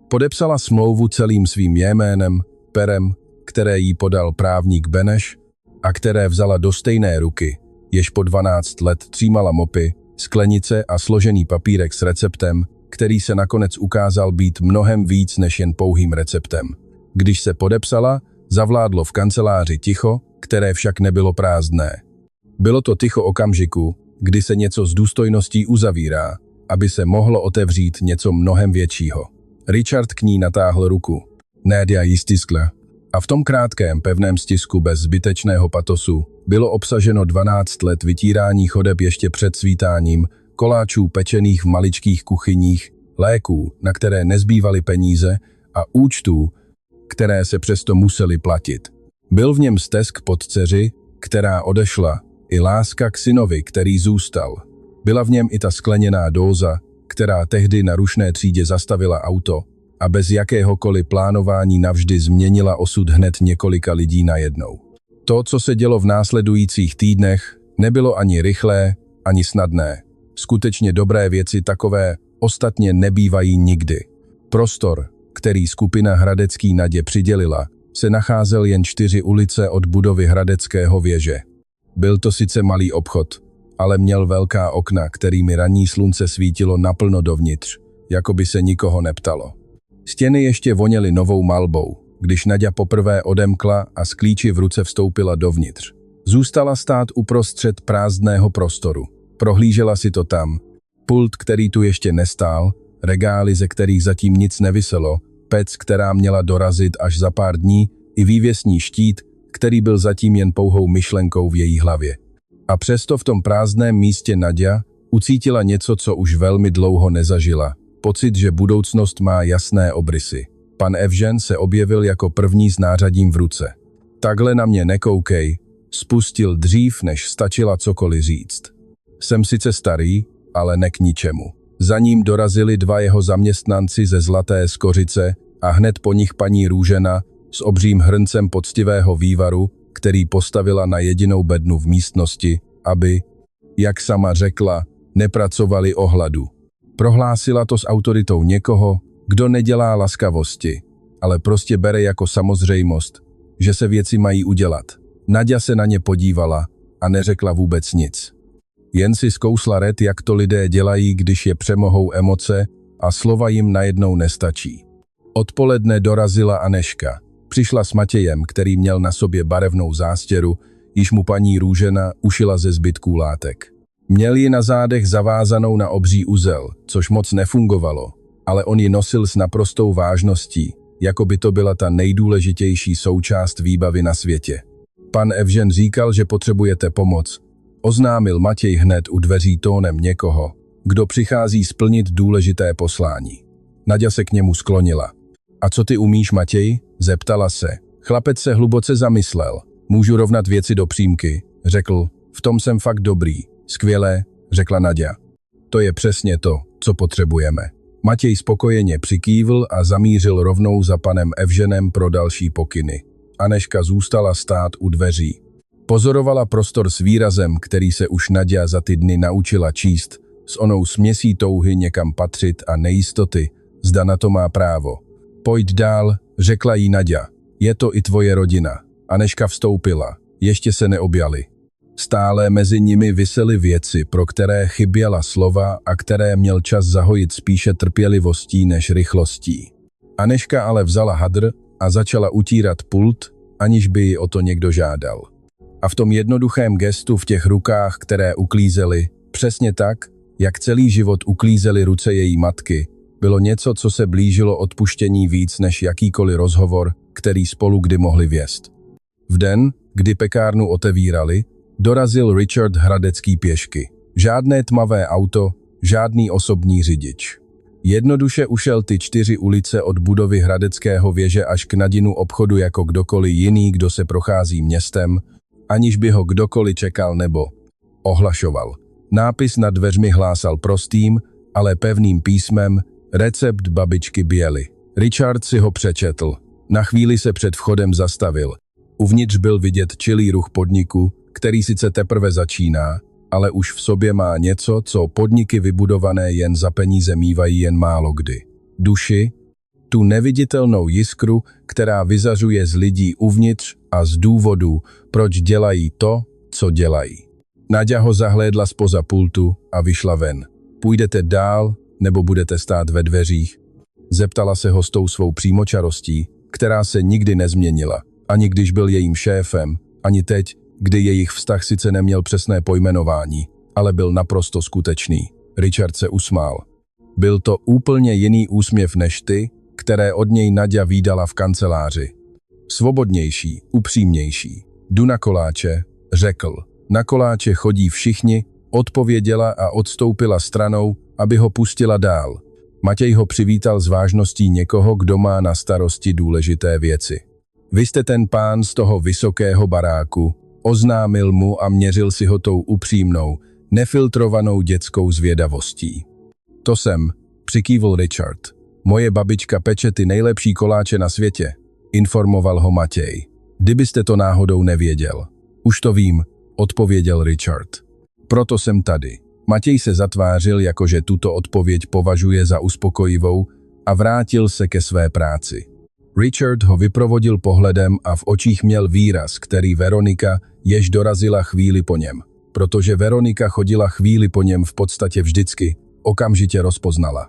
Podepsala smlouvu celým svým jménem, perem, které jí podal právník Beneš a které vzala do stejné ruky, jež po 12 let třímala mopy, sklenice a složený papírek s receptem, který se nakonec ukázal být mnohem víc než jen pouhým receptem. Když se podepsala, zavládlo v kanceláři ticho, které však nebylo prázdné. Bylo to ticho okamžiku, kdy se něco s důstojností uzavírá, aby se mohlo otevřít něco mnohem většího. Richard k ní natáhl ruku. Nadia ji stiskla. A v tom krátkém, pevném stisku bez zbytečného patosu bylo obsaženo 12 let vytírání chodeb ještě před svítáním, koláčů pečených v maličkých kuchyních, léků, na které nezbývaly peníze, a účtů, které se přesto museli platit. Byl v něm stesk pod dceři, která odešla, i láska k synovi, který zůstal. Byla v něm i ta skleněná dóza, která tehdy na Rušné třídě zastavila auto a bez jakéhokoliv plánování navždy změnila osud hned několika lidí najednou. To, co se dělo v následujících týdnech, nebylo ani rychlé, ani snadné. Skutečně dobré věci takové ostatně nebývají nikdy. Prostor, který skupina Hradecký Nadě přidělila, se nacházel jen 4 ulice od budovy Hradeckého věže. Byl to sice malý obchod, ale měl velká okna, kterými ranní slunce svítilo naplno dovnitř, jako by se nikoho neptalo. Stěny ještě voněly novou malbou, když Naďa poprvé odemkla a s klíči v ruce vstoupila dovnitř. Zůstala stát uprostřed prázdného prostoru. Prohlížela si to tam. Pult, který tu ještě nestál, regály, ze kterých zatím nic neviselo, pec, která měla dorazit až za pár dní, i vývěsní štít, který byl zatím jen pouhou myšlenkou v její hlavě. A přesto v tom prázdném místě Naďa ucítila něco, co už velmi dlouho nezažila. Pocit, že budoucnost má jasné obrysy. Pan Evžen se objevil jako první s nářadím v ruce. Takhle na mě nekoukej, spustil dřív, než stačila cokoliv říct. Jsem sice starý, ale ne k ničemu. Za ním dorazili 2 jeho zaměstnanci ze Zlaté Skořice a hned po nich paní Růžena s obřím hrncem poctivého vývaru, který postavila na jedinou bednu v místnosti, aby, jak sama řekla, nepracovali o hladu. Prohlásila to s autoritou někoho, kdo nedělá laskavosti, ale prostě bere jako samozřejmost, že se věci mají udělat. Naďa se na ně podívala a neřekla vůbec nic. Jen si zkousla ret, jak to lidé dělají, když je přemohou emoce a slova jim najednou nestačí. Odpoledne dorazila Anežka. Přišla s Matějem, který měl na sobě barevnou zástěru, již mu paní Růžena ušila ze zbytků látek. Měl ji na zádech zavázanou na obří uzel, což moc nefungovalo, ale on ji nosil s naprostou vážností, jako by to byla ta nejdůležitější součást výbavy na světě. Pan Evžen říkal, že potřebujete pomoc. Oznámil Matěj hned u dveří tónem někoho, kdo přichází splnit důležité poslání. Naďa se k němu sklonila. A co ty umíš, Matěj? Zeptala se. Chlapec se hluboce zamyslel. Můžu rovnat věci do přímky, řekl. V tom jsem fakt dobrý. Skvělé, řekla Naďa. To je přesně to, co potřebujeme. Matěj spokojeně přikývl a zamířil rovnou za panem Evženem pro další pokyny. Anežka zůstala stát u dveří. Pozorovala prostor s výrazem, který se už Naďa za ty dny naučila číst, s onou směsí touhy někam patřit a nejistoty, zda na to má právo. Pojď dál, řekla jí Naďa. Je to i tvoje rodina. Anežka vstoupila. Ještě se neobjali. Stále mezi nimi visely věci, pro které chyběla slova a které měl čas zahojit spíše trpělivostí než rychlostí. Anežka ale vzala hadr a začala utírat pult, aniž by ji o to někdo žádal. A v tom jednoduchém gestu v těch rukách, které uklízely, přesně tak, jak celý život uklízely ruce její matky, bylo něco, co se blížilo odpuštění víc než jakýkoliv rozhovor, který spolu kdy mohli vést. V den, kdy pekárnu otevírali, dorazil Richard Hradecký pěšky. Žádné tmavé auto, žádný osobní řidič. Jednoduše ušel ty 4 ulice od budovy Hradeckého věže až k Nadinu obchodu jako kdokoliv jiný, kdo se prochází městem, aniž by ho kdokoliv čekal nebo ohlašoval. Nápis nad dveřmi hlásal prostým, ale pevným písmem recept babičky Biely. Richard si ho přečetl. Na chvíli se před vchodem zastavil. Uvnitř byl vidět čilý ruch podniku, který sice teprve začíná, ale už v sobě má něco, co podniky vybudované jen za peníze mívají jen málo kdy. Duši, tu neviditelnou jiskru, která vyzařuje z lidí uvnitř a z důvodu, proč dělají to, co dělají. Naďa ho zahlédla zpoza pultu a vyšla ven. Půjdete dál, nebo budete stát ve dveřích? Zeptala se ho s tou svou přímočarostí, která se nikdy nezměnila, ani když byl jejím šéfem, ani teď, kdy jejich vztah sice neměl přesné pojmenování, ale byl naprosto skutečný. Richard se usmál. Byl to úplně jiný úsměv než ty, které od něj Naďa vídala v kanceláři. Svobodnější, upřímnější. Jdu na koláče, řekl. Na koláče chodí všichni, odpověděla a odstoupila stranou, aby ho pustila dál. Matěj ho přivítal s vážností někoho, kdo má na starosti důležité věci. Vy jste ten pán z toho vysokého baráku, oznámil mu a měřil si ho tou upřímnou, nefiltrovanou dětskou zvědavostí. To jsem, přikývl Richard. Moje babička peče ty nejlepší koláče na světě, informoval ho Matěj. Kdybyste to náhodou nevěděl. Už to vím, odpověděl Richard. Proto jsem tady. Matěj se zatvářil, jakože tuto odpověď považuje za uspokojivou a vrátil se ke své práci. Richard ho vyprovodil pohledem a v očích měl výraz, který Veronika, jež dorazila chvíli po něm. Protože Veronika chodila chvíli po něm v podstatě vždycky, okamžitě rozpoznala.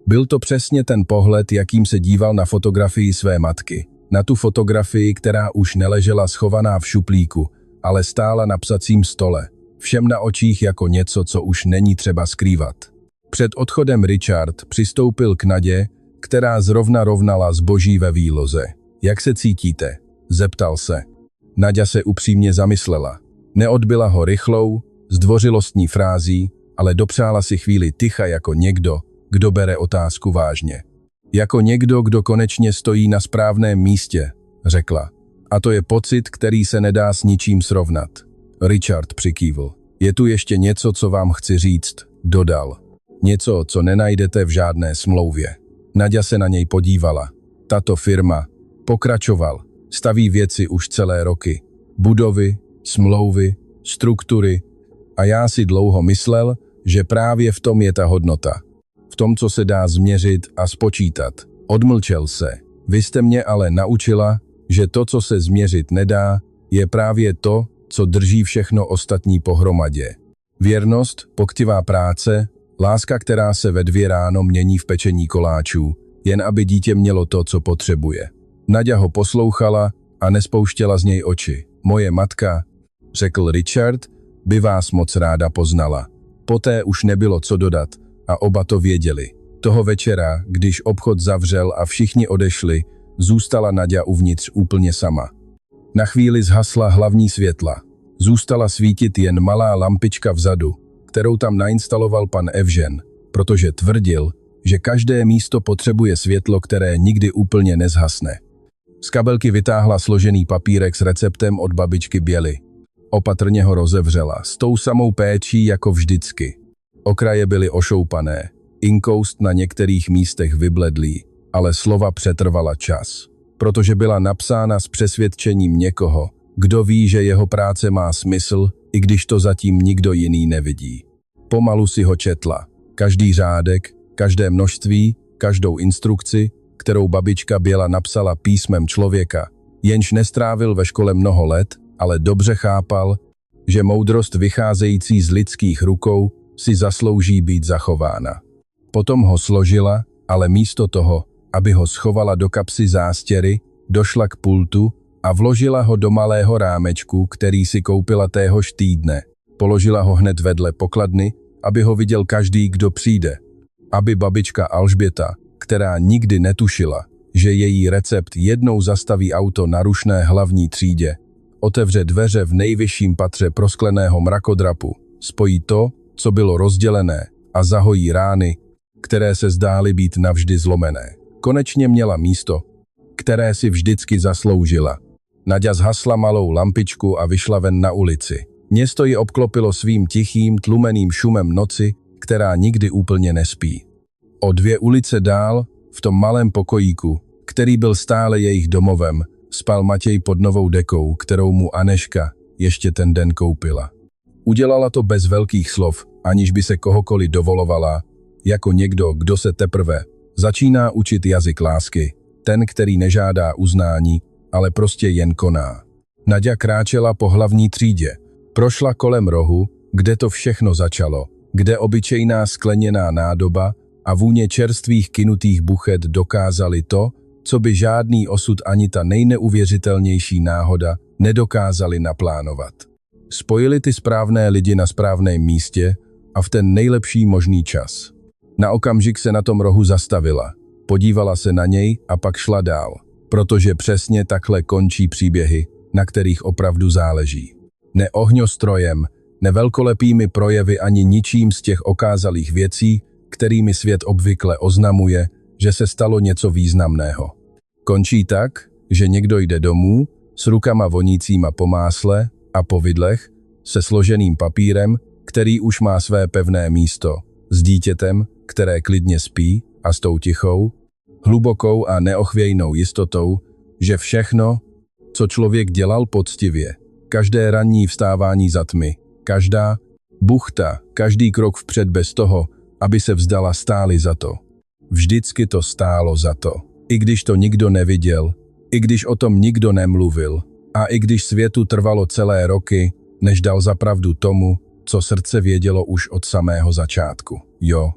Byl to přesně ten pohled, jakým se díval na fotografii své matky. Na tu fotografii, která už neležela schovaná v šuplíku, ale stála na psacím stole. Všem na očích jako něco, co už není třeba skrývat. Před odchodem Richard přistoupil k Nadě, která zrovna rovnala zboží ve výloze. Jak se cítíte? Zeptal se. Naďa se upřímně zamyslela. Neodbyla ho rychlou, zdvořilostní frází, ale dopřála si chvíli ticha jako někdo, kdo bere otázku vážně. Jako někdo, kdo konečně stojí na správném místě, řekla. A to je pocit, který se nedá s ničím srovnat. Richard přikývl. Je tu ještě něco, co vám chci říct, dodal. Něco, co nenajdete v žádné smlouvě. Naďa se na něj podívala. Tato firma, pokračoval, staví věci už celé roky. Budovy, smlouvy, struktury. A já si dlouho myslel, že právě v tom je ta hodnota. V tom, co se dá změřit a spočítat. Odmlčel se. Vy jste mě ale naučila, že to, co se změřit nedá, je právě to, co drží všechno ostatní pohromadě. Věrnost, poktivá práce, láska, která se ve 2 ráno mění v pečení koláčů, jen aby dítě mělo to, co potřebuje. Naďa ho poslouchala a nespouštěla z něj oči. Moje matka, řekl Richard, by vás moc ráda poznala. Poté už nebylo co dodat a oba to věděli. Toho večera, když obchod zavřel a všichni odešli, zůstala Naďa uvnitř úplně sama. Na chvíli zhasla hlavní světla. Zůstala svítit jen malá lampička vzadu, kterou tam nainstaloval pan Evžen, protože tvrdil, že každé místo potřebuje světlo, které nikdy úplně nezhasne. Z kabelky vytáhla složený papírek s receptem od babičky Biely. Opatrně ho rozevřela, s tou samou péčí jako vždycky. Okraje byly ošoupané, inkoust na některých místech vybledlý, ale slova přetrvala čas. Protože byla napsána s přesvědčením někoho, kdo ví, že jeho práce má smysl, i když to zatím nikdo jiný nevidí. Pomalu si ho četla. Každý řádek, každé množství, každou instrukci, kterou babička Biela napsala písmem člověka, jenž nestrávil ve škole mnoho let, ale dobře chápal, že moudrost vycházející z lidských rukou si zaslouží být zachována. Potom ho složila, ale místo toho, aby ho schovala do kapsy zástěry, došla k pultu a vložila ho do malého rámečku, který si koupila téhož týdne. Položila ho hned vedle pokladny, aby ho viděl každý, kdo přijde. Aby babička Alžběta, která nikdy netušila, že její recept jednou zastaví auto na rušné hlavní třídě, otevře dveře v nejvyšším patře proskleného mrakodrapu, spojí to, co bylo rozdělené, a zahojí rány, které se zdály být navždy zlomené. Konečně měla místo, které si vždycky zasloužila. Naďa zhasla malou lampičku a vyšla ven na ulici. Město ji obklopilo svým tichým, tlumeným šumem noci, která nikdy úplně nespí. O 2 ulice dál, v tom malém pokojíku, který byl stále jejich domovem, spal Matěj pod novou dekou, kterou mu Anežka ještě ten den koupila. Udělala to bez velkých slov, aniž by se kohokoliv dovolovala, jako někdo, kdo se teprve začíná učit jazyk lásky, ten, který nežádá uznání, ale prostě jen koná. Naďa kráčela po hlavní třídě, prošla kolem rohu, kde to všechno začalo, kde obyčejná skleněná nádoba a vůně čerstvých kynutých buchet dokázali to, co by žádný osud ani ta nejneuvěřitelnější náhoda nedokázali naplánovat. Spojili ty správné lidi na správném místě a v ten nejlepší možný čas. Na okamžik se na tom rohu zastavila, podívala se na něj a pak šla dál, protože přesně takhle končí příběhy, na kterých opravdu záleží. Ne ohňostrojem, ne velkolepými projevy ani ničím z těch okázalých věcí, kterými svět obvykle oznamuje, že se stalo něco významného. Končí tak, že někdo jde domů s rukama vonícíma po másle a po vidlech, se složeným papírem, který už má své pevné místo, s dítětem, které klidně spí, a s tou tichou, hlubokou a neochvějnou jistotou, že všechno, co člověk dělal poctivě, každé ranní vstávání za tmy, každá buchta, každý krok vpřed bez toho, aby se vzdala, stály za to. Vždycky to stálo za to. I když to nikdo neviděl, i když o tom nikdo nemluvil, a i když světu trvalo celé roky, než dal za pravdu tomu, co srdce vědělo už od samého začátku. Jo,